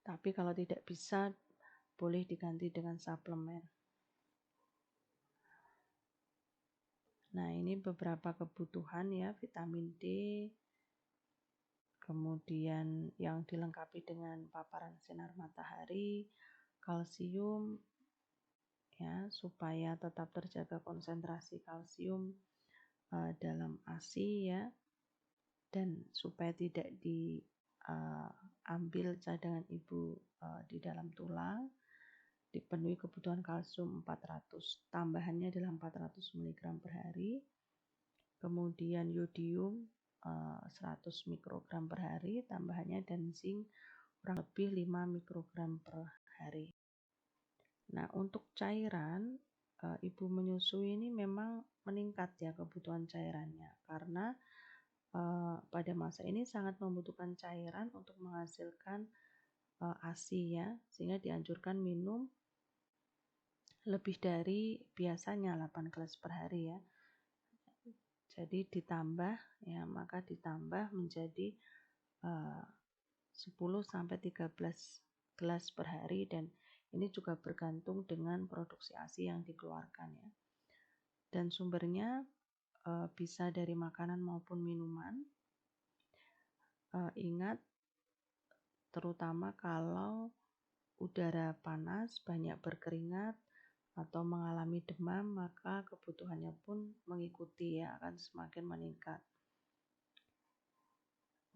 Tapi kalau tidak bisa, boleh diganti dengan suplemen. Nah, ini beberapa kebutuhan ya, vitamin D, kemudian yang dilengkapi dengan paparan sinar matahari, kalsium ya, supaya tetap terjaga konsentrasi kalsium dalam ASI ya, dan supaya tidak diambil cadangan ibu di dalam tulang. Dipenuhi kebutuhan kalsium 400, tambahannya adalah 400 mg per hari. Kemudian yodium 100 mikrogram per hari, tambahannya, dan zinc kurang lebih 5 mikrogram per hari. Nah, untuk cairan, ibu menyusui ini memang meningkat ya kebutuhan cairannya, karena pada masa ini sangat membutuhkan cairan untuk menghasilkan ASI ya, sehingga dianjurkan minum lebih dari biasanya 8 gelas per hari ya. Jadi ditambah ya, maka ditambah menjadi 10-13 gelas per hari, dan ini juga bergantung dengan produksi ASI yang dikeluarkan ya. Dan sumbernya bisa dari makanan maupun minuman. Ingat, terutama kalau udara panas, banyak berkeringat, atau mengalami demam, maka kebutuhannya pun mengikuti ya, akan semakin meningkat.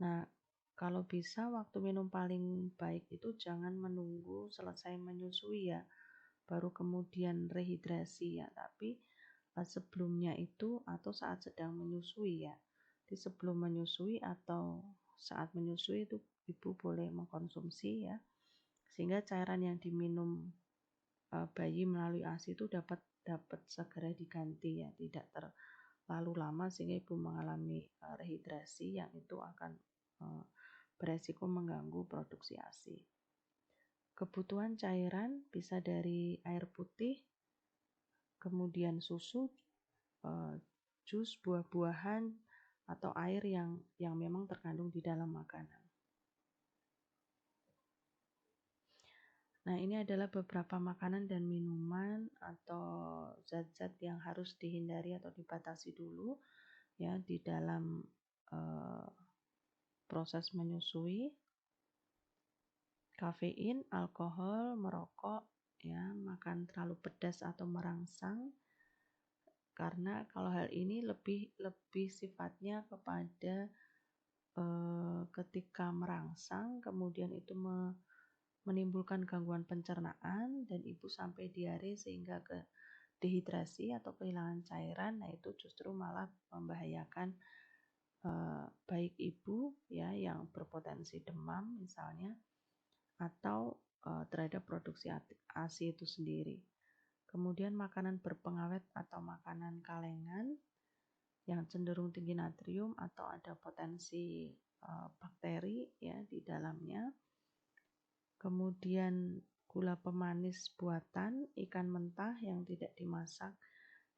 Nah, kalau bisa waktu minum paling baik itu jangan menunggu selesai menyusui ya, baru kemudian rehidrasi ya, tapi sebelumnya itu atau saat sedang menyusui ya. Di sebelum menyusui atau saat menyusui itu ibu boleh mengkonsumsi ya, sehingga cairan yang diminum bayi melalui ASI itu dapat segera diganti ya, tidak terlalu lama sehingga ibu mengalami rehidrasi yang itu akan beresiko mengganggu produksi ASI. Kebutuhan cairan bisa dari air putih, kemudian susu, jus, buah-buahan, atau air yang memang terkandung di dalam makanan. Nah, ini adalah beberapa makanan dan minuman atau zat-zat yang harus dihindari atau dibatasi dulu ya di dalam proses menyusui. Kafein, alkohol, merokok ya, makan terlalu pedas atau merangsang. Karena kalau hal ini lebih sifatnya kepada ketika merangsang kemudian itu menimbulkan gangguan pencernaan dan ibu sampai diare sehingga dehidrasi atau kehilangan cairan, nah itu justru malah membahayakan baik ibu ya yang berpotensi demam misalnya, atau terhadap produksi ASI itu sendiri. Kemudian makanan berpengawet atau makanan kalengan yang cenderung tinggi natrium atau ada potensi bakteri ya di dalamnya. Kemudian gula pemanis buatan, ikan mentah yang tidak dimasak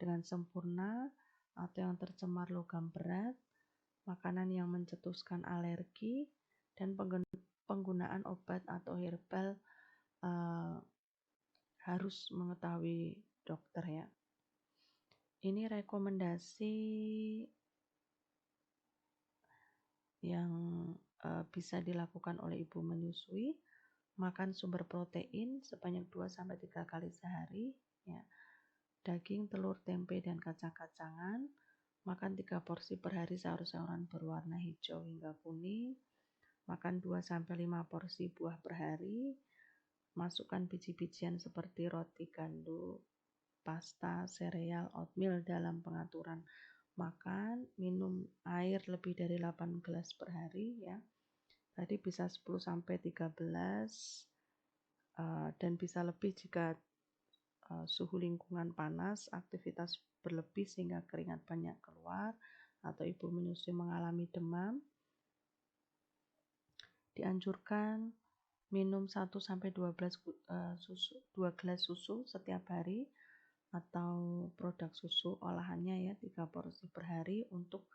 dengan sempurna atau yang tercemar logam berat, makanan yang mencetuskan alergi, dan penggunaan obat atau herbal harus mengetahui dokter ya. Ini rekomendasi yang bisa dilakukan oleh ibu menyusui. Makan sumber protein sebanyak 2-3 kali sehari ya. Daging, telur, tempe, dan kacang-kacangan. Makan 3 porsi per hari sayur-sayuran berwarna hijau hingga kuning. Makan 2-5 porsi buah per hari. Masukkan biji-bijian seperti roti gandum, pasta, sereal, oatmeal dalam pengaturan makan. Minum air lebih dari 8 gelas per hari ya. Tadi bisa 10-13 dan bisa lebih jika suhu lingkungan panas, aktivitas berlebih sehingga keringat banyak keluar, atau ibu menyusui mengalami demam. Dianjurkan minum 1-2 gelas susu setiap hari atau produk susu olahannya ya 3 porsi per hari untuk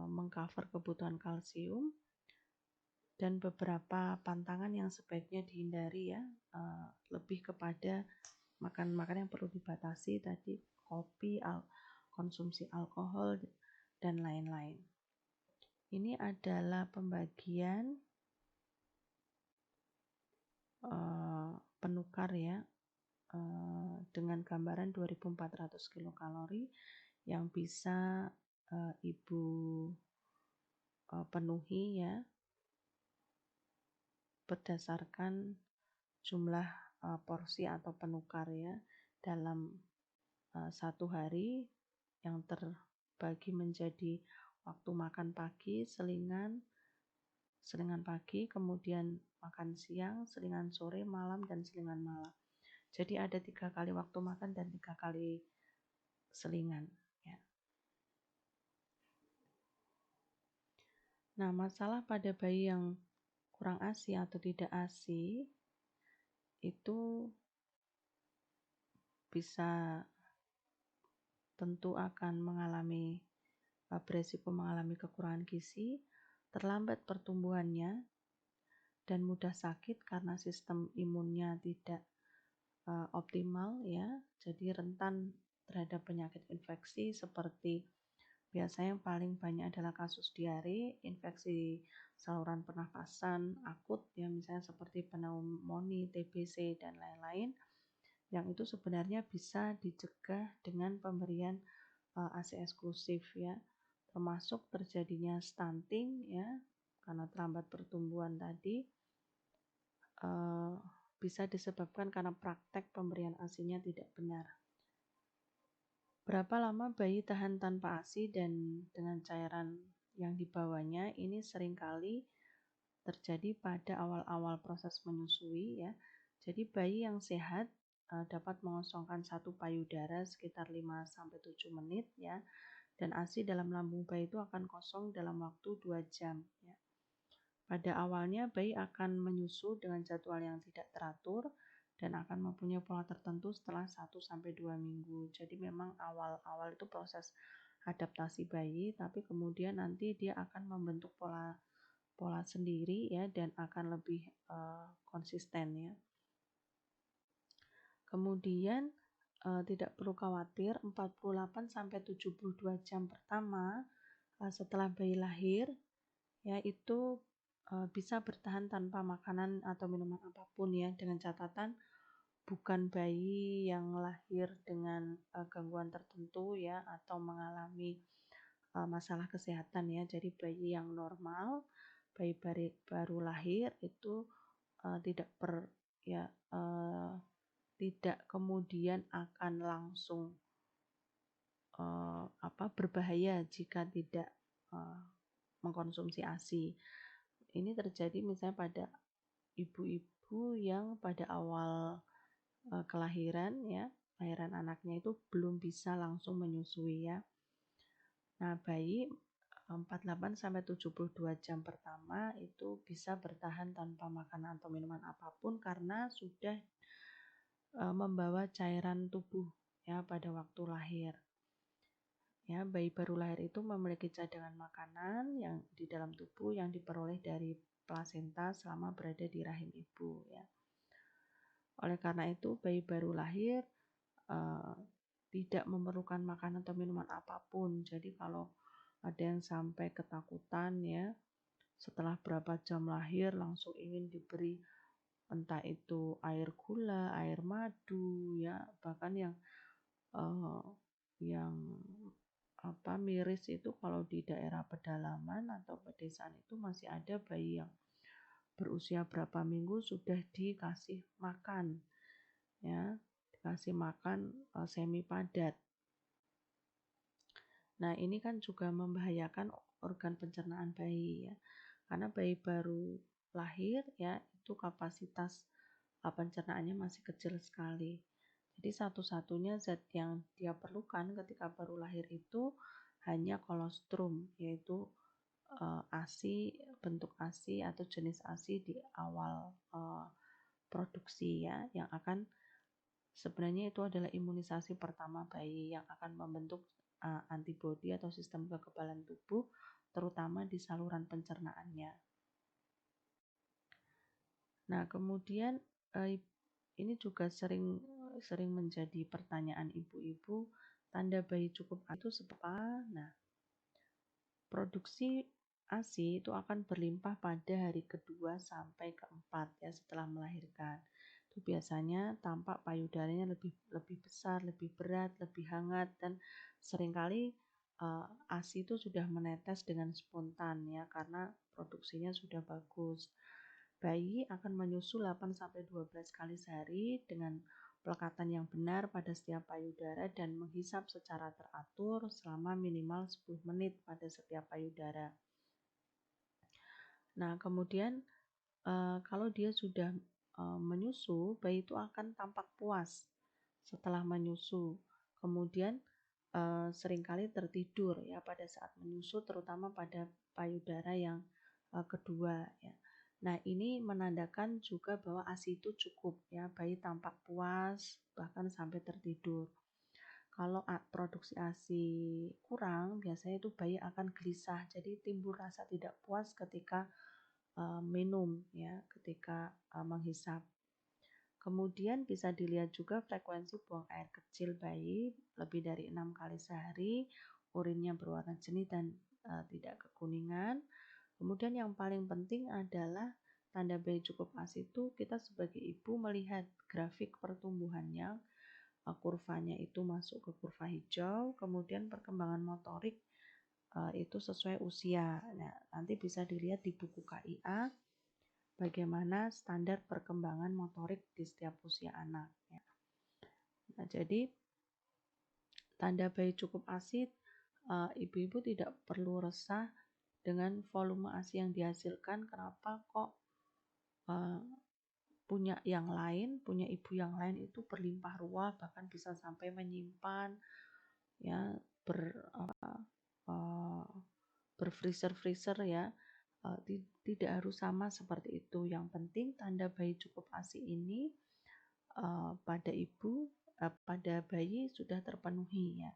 mengcover kebutuhan kalsium. Dan beberapa pantangan yang sebaiknya dihindari ya, lebih kepada makan-makan yang perlu dibatasi tadi, kopi, konsumsi alkohol, dan lain-lain. Ini adalah pembagian penukar ya, dengan gambaran 2400 kilokalori yang bisa ibu penuhi ya, berdasarkan jumlah porsi atau penukar ya dalam satu hari yang terbagi menjadi waktu makan pagi, selingan pagi, kemudian makan siang, selingan sore, malam, dan selingan malam. Jadi ada 3 kali waktu makan dan 3 kali selingan ya. Nah, masalah pada bayi yang kurang ASI atau tidak ASI itu bisa tentu akan beresiko mengalami kekurangan gizi, terlambat pertumbuhannya, dan mudah sakit karena sistem imunnya tidak optimal ya. Jadi rentan terhadap penyakit infeksi seperti biasanya yang paling banyak adalah kasus diare, infeksi saluran pernafasan akut ya, misalnya seperti pneumonia, TBC, dan lain-lain, yang itu sebenarnya bisa dicegah dengan pemberian ASI eksklusif ya, termasuk terjadinya stunting ya, karena terlambat pertumbuhan tadi bisa disebabkan karena praktek pemberian ASI-nya tidak benar. Berapa lama bayi tahan tanpa ASI dan dengan cairan yang dibawanya, ini seringkali terjadi pada awal-awal proses menyusui ya. Jadi bayi yang sehat dapat mengosongkan satu payudara sekitar 5-7 menit ya. Dan ASI dalam lambung bayi itu akan kosong dalam waktu 2 jam ya. Pada awalnya bayi akan menyusu dengan jadwal yang tidak teratur dan akan mempunyai pola tertentu setelah 1-2 minggu. Jadi memang awal-awal itu proses adaptasi bayi, tapi kemudian nanti dia akan membentuk pola sendiri ya, dan akan lebih konsisten ya. Kemudian tidak perlu khawatir, 48-72 jam pertama setelah bayi lahir ya itu bisa bertahan tanpa makanan atau minuman apapun ya, dengan catatan bukan bayi yang lahir dengan gangguan tertentu ya atau mengalami masalah kesehatan ya. Jadi bayi yang normal, bayi baru lahir itu tidak tidak kemudian akan langsung berbahaya jika tidak mengkonsumsi ASI. Ini terjadi misalnya pada ibu-ibu yang pada awal kelahiran lahiran anaknya itu belum bisa langsung menyusui ya. Nah, bayi 48 sampai 72 jam pertama itu bisa bertahan tanpa makanan atau minuman apapun karena sudah membawa cairan tubuh ya pada waktu lahir. Ya, bayi baru lahir itu memiliki cadangan makanan yang di dalam tubuh yang diperoleh dari plasenta selama berada di rahim ibu ya. Oleh karena itu, bayi baru lahir tidak memerlukan makanan atau minuman apapun. Jadi kalau ada yang sampai ketakutan ya, setelah berapa jam lahir langsung ingin diberi entah itu air gula, air madu ya, bahkan yang miris itu kalau di daerah pedalaman atau pedesaan itu masih ada bayi yang berusia berapa minggu sudah dikasih makan ya, dikasih makan semi padat. Nah, ini kan juga membahayakan organ pencernaan bayi ya. Karena bayi baru lahir ya, itu kapasitas pencernaannya masih kecil sekali. Jadi satu-satunya zat yang dia perlukan ketika baru lahir itu hanya kolostrum, yaitu ASI, bentuk ASI atau jenis ASI di awal produksi ya, yang akan sebenarnya itu adalah imunisasi pertama bayi yang akan membentuk antibodi atau sistem kekebalan tubuh, terutama di saluran pencernaannya. Nah, kemudian ini juga sering menjadi pertanyaan ibu-ibu, tanda bayi cukup itu seperti apa? Nah, produksi ASI itu akan berlimpah pada hari kedua sampai keempat ya setelah melahirkan. Itu biasanya tampak payudaranya lebih besar, lebih berat, lebih hangat dan seringkali ASI itu sudah menetes dengan spontan ya karena produksinya sudah bagus. Bayi akan menyusu 8 sampai 12 kali sehari dengan pelekatan yang benar pada setiap payudara dan menghisap secara teratur selama minimal 10 menit pada setiap payudara. Nah, kemudian kalau dia sudah menyusu, bayi itu akan tampak puas setelah menyusu. Kemudian seringkali tertidur ya pada saat menyusu, terutama pada payudara yang kedua ya. Nah, ini menandakan juga bahwa ASI itu cukup ya, bayi tampak puas bahkan sampai tertidur. Kalau produksi ASI kurang, biasanya itu bayi akan gelisah, jadi timbul rasa tidak puas ketika minum ya, ketika menghisap. Kemudian bisa dilihat juga frekuensi buang air kecil bayi lebih dari 6 kali sehari, urinnya berwarna jernih dan tidak kekuningan. Kemudian yang paling penting adalah tanda bayi cukup ASI itu kita sebagai ibu melihat grafik pertumbuhannya, kurvanya itu masuk ke kurva hijau, kemudian perkembangan motorik itu sesuai usia. Nah, nanti bisa dilihat di buku KIA bagaimana standar perkembangan motorik di setiap usia anak. Ya. Nah, jadi tanda bayi cukup ASI, ibu-ibu tidak perlu resah dengan volume ASI yang dihasilkan. Kenapa kok punya ibu yang lain itu berlimpah ruah, bahkan bisa sampai menyimpan ya berfreezer ya. Tidak harus sama seperti itu. Yang penting tanda bayi cukup ASI ini pada bayi sudah terpenuhi ya.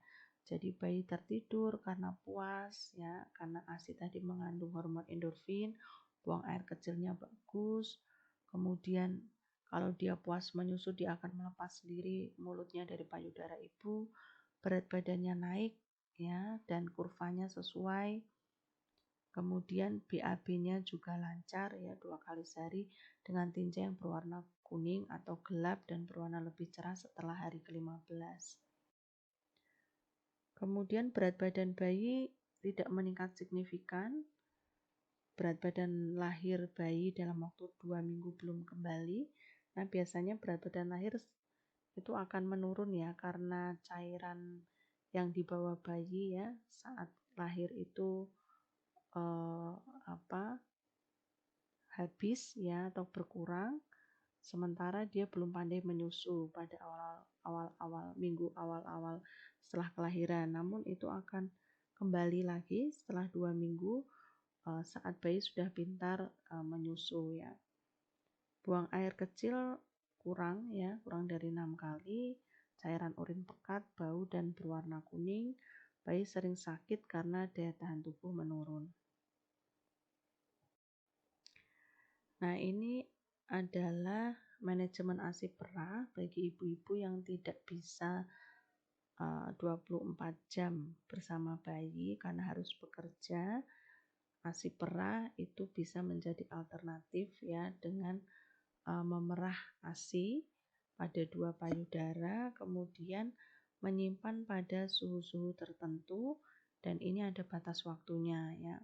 Jadi bayi tertidur karena puas ya, karena ASI tadi mengandung hormon endorfin, buang air kecilnya bagus. Kemudian kalau dia puas menyusu, dia akan melepas sendiri mulutnya dari payudara ibu, berat badannya naik ya dan kurvanya sesuai. Kemudian BAB-nya juga lancar ya 2 kali sehari dengan tinja yang berwarna kuning atau gelap dan berwarna lebih cerah setelah hari ke-15. Kemudian berat badan bayi tidak meningkat signifikan. Berat badan lahir bayi dalam waktu 2 minggu belum kembali. Nah, biasanya berat badan lahir itu akan menurun ya, karena cairan yang dibawa bayi ya saat lahir itu eh, habis ya atau berkurang, sementara dia belum pandai menyusu pada awal-awal minggu awal-awal setelah kelahiran. Namun itu akan kembali lagi setelah 2 minggu saat bayi sudah pintar menyusu ya. Buang air kecil kurang ya, kurang dari 6 kali, cairan urin pekat, bau dan berwarna kuning. Bayi sering sakit karena daya tahan tubuh menurun. Nah, ini adalah manajemen ASI perah bagi ibu-ibu yang tidak bisa 24 jam bersama bayi karena harus bekerja. ASI perah itu bisa menjadi alternatif ya dengan memerah ASI pada 2 payudara, kemudian menyimpan pada suhu-suhu tertentu, dan ini ada batas waktunya ya.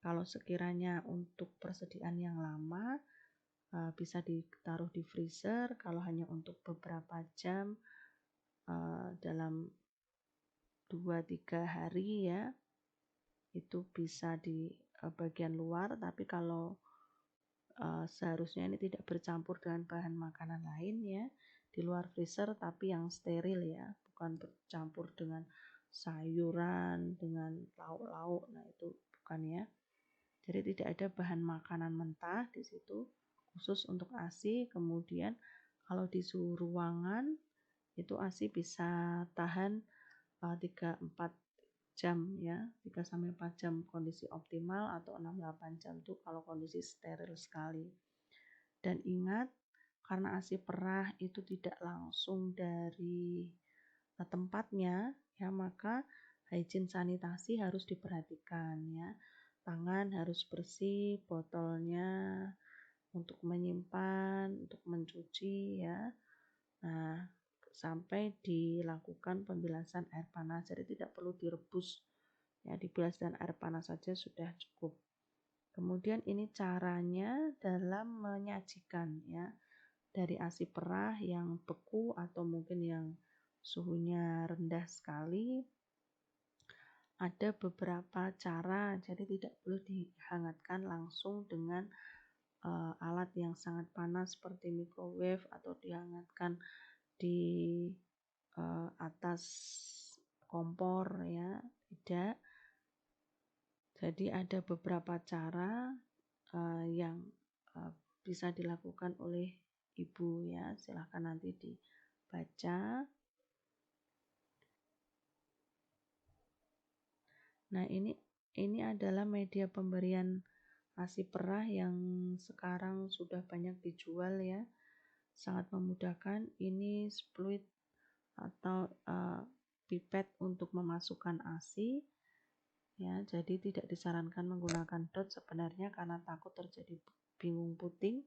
Kalau sekiranya untuk persediaan yang lama bisa ditaruh di freezer. Kalau hanya untuk beberapa jam dalam 2-3 hari ya, itu bisa di bagian luar. Tapi kalau seharusnya ini tidak bercampur dengan bahan makanan lain ya, di luar freezer tapi yang steril ya, bukan bercampur dengan sayuran, dengan lauk-lauk. Nah, itu bukan ya. Jadi tidak ada bahan makanan mentah di situ, khusus untuk ASI. Kemudian kalau di suhu ruangan itu ASI bisa tahan 3-4 jam ya, 3-4 jam kondisi optimal, atau 6-8 jam itu kalau kondisi steril sekali. Dan ingat, karena ASI perah itu tidak langsung dari tempatnya ya, maka hygiene sanitasi harus diperhatikan ya. Tangan harus bersih, botolnya untuk menyimpan, untuk mencuci ya. Nah, sampai dilakukan pembilasan air panas, jadi tidak perlu direbus ya, dibilas dengan air panas saja sudah cukup. Kemudian ini caranya dalam menyajikan ya, dari ASI perah yang beku atau mungkin yang suhunya rendah sekali. Ada beberapa cara, jadi tidak perlu dihangatkan langsung dengan alat yang sangat panas seperti microwave atau dihangatkan di atas kompor ya, tidak. Jadi ada beberapa cara yang bisa dilakukan oleh ibu ya, silahkan nanti dibaca. Nah, ini adalah media pemberian ASI perah yang sekarang sudah banyak dijual ya, sangat memudahkan. Ini spluit atau pipet untuk memasukkan ASI ya, jadi tidak disarankan menggunakan dot sebenarnya karena takut terjadi bingung puting.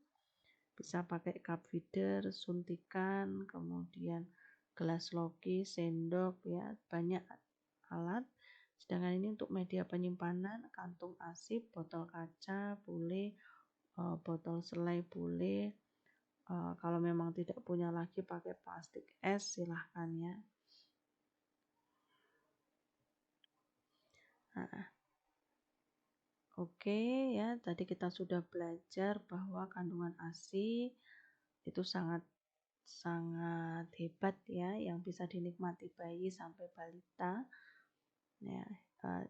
Bisa pakai cup feeder, suntikan, kemudian gelas loki, sendok ya, banyak alat. Sedangkan ini untuk media penyimpanan, kantung ASI, botol kaca boleh, botol selai boleh. Kalau memang tidak punya lagi pakai plastik es, silahkan ya. Nah, oke ya, tadi kita sudah belajar bahwa kandungan ASI itu sangat hebat ya, yang bisa dinikmati bayi sampai balita ya,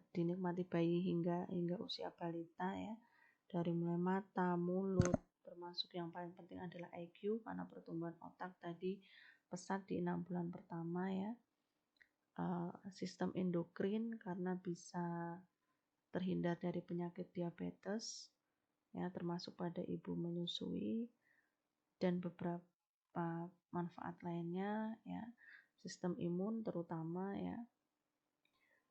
dinikmati bayi hingga usia balita ya, dari mulai mata, mulut, termasuk yang paling penting adalah IQ karena pertumbuhan otak tadi pesat di 6 bulan pertama ya. Sistem endokrin karena bisa terhindar dari penyakit diabetes ya, termasuk pada ibu menyusui, dan beberapa manfaat lainnya ya, sistem imun terutama ya.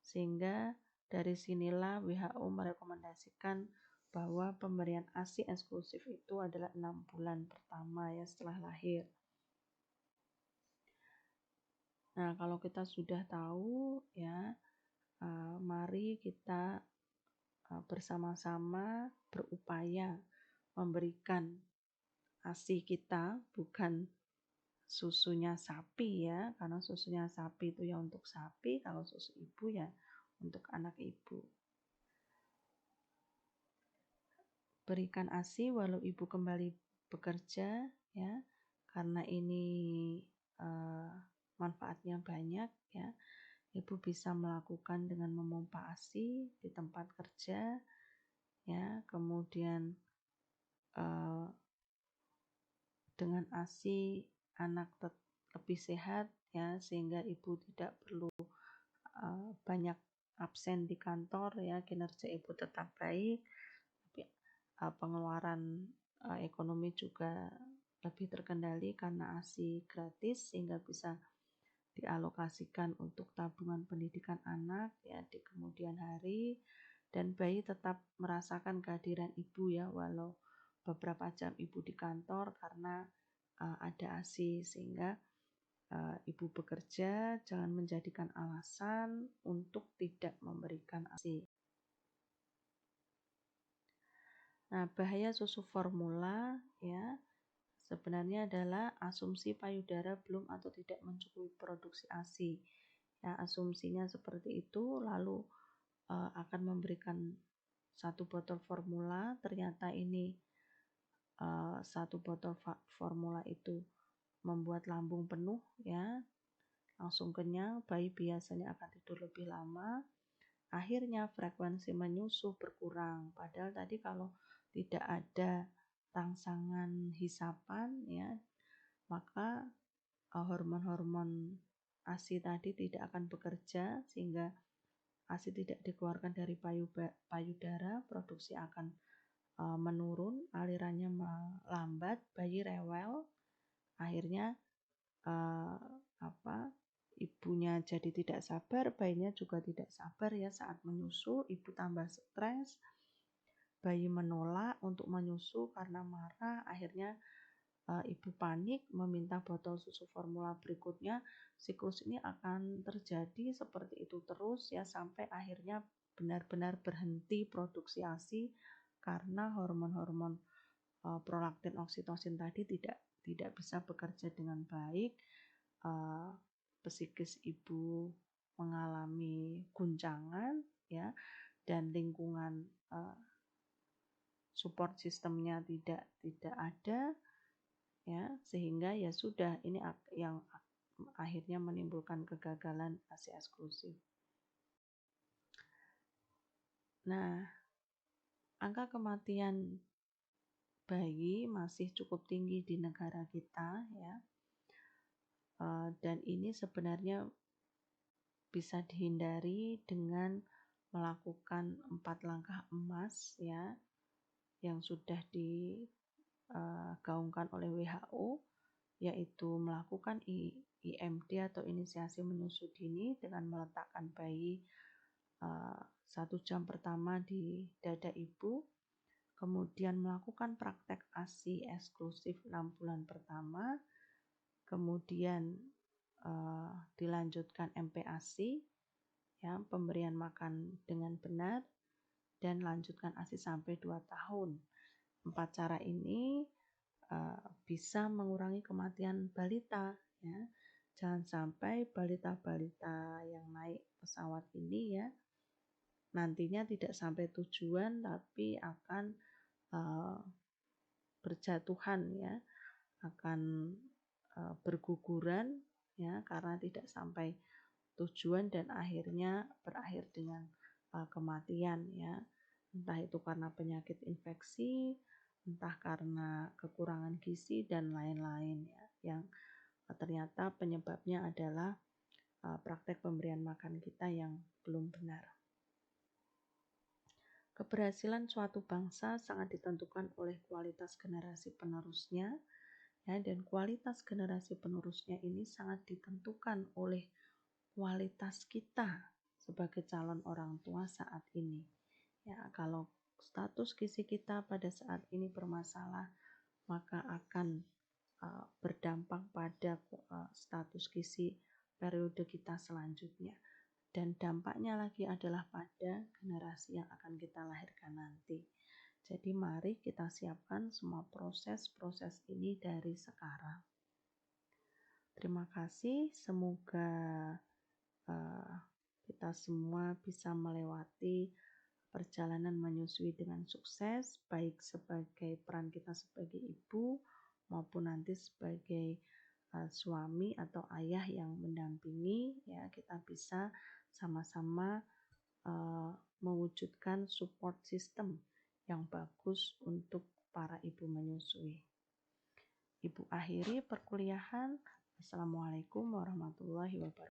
Sehingga dari sinilah WHO merekomendasikan bahwa pemberian ASI eksklusif itu adalah 6 bulan pertama ya setelah lahir. Nah, kalau kita sudah tahu ya, mari kita bersama-sama berupaya memberikan ASI kita, bukan susunya sapi ya, karena susunya sapi itu ya untuk sapi, kalau susu ibu ya untuk anak ibu. Berikan ASI walau ibu kembali bekerja ya, karena ini manfaatnya banyak ya. Ibu bisa melakukan dengan memompa ASI di tempat kerja ya, kemudian dengan ASI anak lebih sehat ya, sehingga ibu tidak perlu banyak absen di kantor ya, kinerja ibu tetap baik, tapi pengeluaran ekonomi juga lebih terkendali karena ASI gratis, sehingga bisa dialokasikan untuk tabungan pendidikan anak ya di kemudian hari, dan bayi tetap merasakan kehadiran ibu ya, walau beberapa jam ibu di kantor karena ada ASI, sehingga ibu bekerja jangan menjadikan alasan untuk tidak memberikan ASI. Nah, bahaya susu formula ya sebenarnya adalah asumsi payudara belum atau tidak mencukupi produksi ASI. Ya, asumsinya seperti itu, lalu akan memberikan satu botol formula, ternyata ini satu botol formula itu membuat lambung penuh ya, langsung kenyang, bayi biasanya akan tidur lebih lama, akhirnya frekuensi menyusu berkurang. Padahal tadi kalau tidak ada rangsangan hisapan ya, maka hormon-hormon ASI tadi tidak akan bekerja, sehingga ASI tidak dikeluarkan dari payudara, produksi akan menurun, alirannya melambat, bayi rewel, akhirnya ibunya jadi tidak sabar, bayinya juga tidak sabar ya saat menyusu, ibu tambah stres, bayi menolak untuk menyusu karena marah, akhirnya ibu panik meminta botol susu formula berikutnya. Siklus ini akan terjadi seperti itu terus ya, sampai akhirnya benar-benar berhenti produksi ASI karena hormon-hormon prolaktin oksitosin tadi tidak bisa bekerja dengan baik. Psikis ibu mengalami guncangan ya, dan lingkungan support sistemnya tidak ada ya, sehingga ya sudah, ini yang akhirnya menimbulkan kegagalan ASI eksklusif. Nah, angka kematian bayi masih cukup tinggi di negara kita ya, dan ini sebenarnya bisa dihindari dengan melakukan 4 langkah emas ya, yang sudah digaungkan oleh WHO, yaitu melakukan IMD atau inisiasi menyusu dini dengan meletakkan bayi 1 jam pertama di dada ibu, kemudian melakukan praktek ASI eksklusif 6 bulan pertama, kemudian dilanjutkan MPASI ya, pemberian makan dengan benar, dan lanjutkan ASI sampai 2 tahun. 4 cara ini bisa mengurangi kematian balita ya. Jangan sampai balita-balita yang naik pesawat ini ya nantinya tidak sampai tujuan, tapi akan berjatuhan ya, akan berguguran ya, karena tidak sampai tujuan dan akhirnya berakhir dengan kematian ya, entah itu karena penyakit infeksi, entah karena kekurangan gizi dan lain-lain ya, yang ternyata penyebabnya adalah praktek pemberian makan kita yang belum benar. Keberhasilan suatu bangsa sangat ditentukan oleh kualitas generasi penerusnya ya, dan kualitas generasi penerusnya ini sangat ditentukan oleh kualitas kita sebagai calon orang tua saat ini. Ya, kalau status gizi kita pada saat ini bermasalah, maka akan berdampak pada status gizi periode kita selanjutnya. Dan dampaknya lagi adalah pada generasi yang akan kita lahirkan nanti. Jadi mari kita siapkan semua proses-proses ini dari sekarang. Terima kasih, semoga uh, kita semua bisa melewati perjalanan menyusui dengan sukses, baik sebagai peran kita sebagai ibu maupun nanti sebagai suami atau ayah yang mendampingi, ya kita bisa sama-sama mewujudkan support system yang bagus untuk para ibu menyusui. Ibu akhiri perkuliahan. Assalamualaikum warahmatullahi wabarakatuh.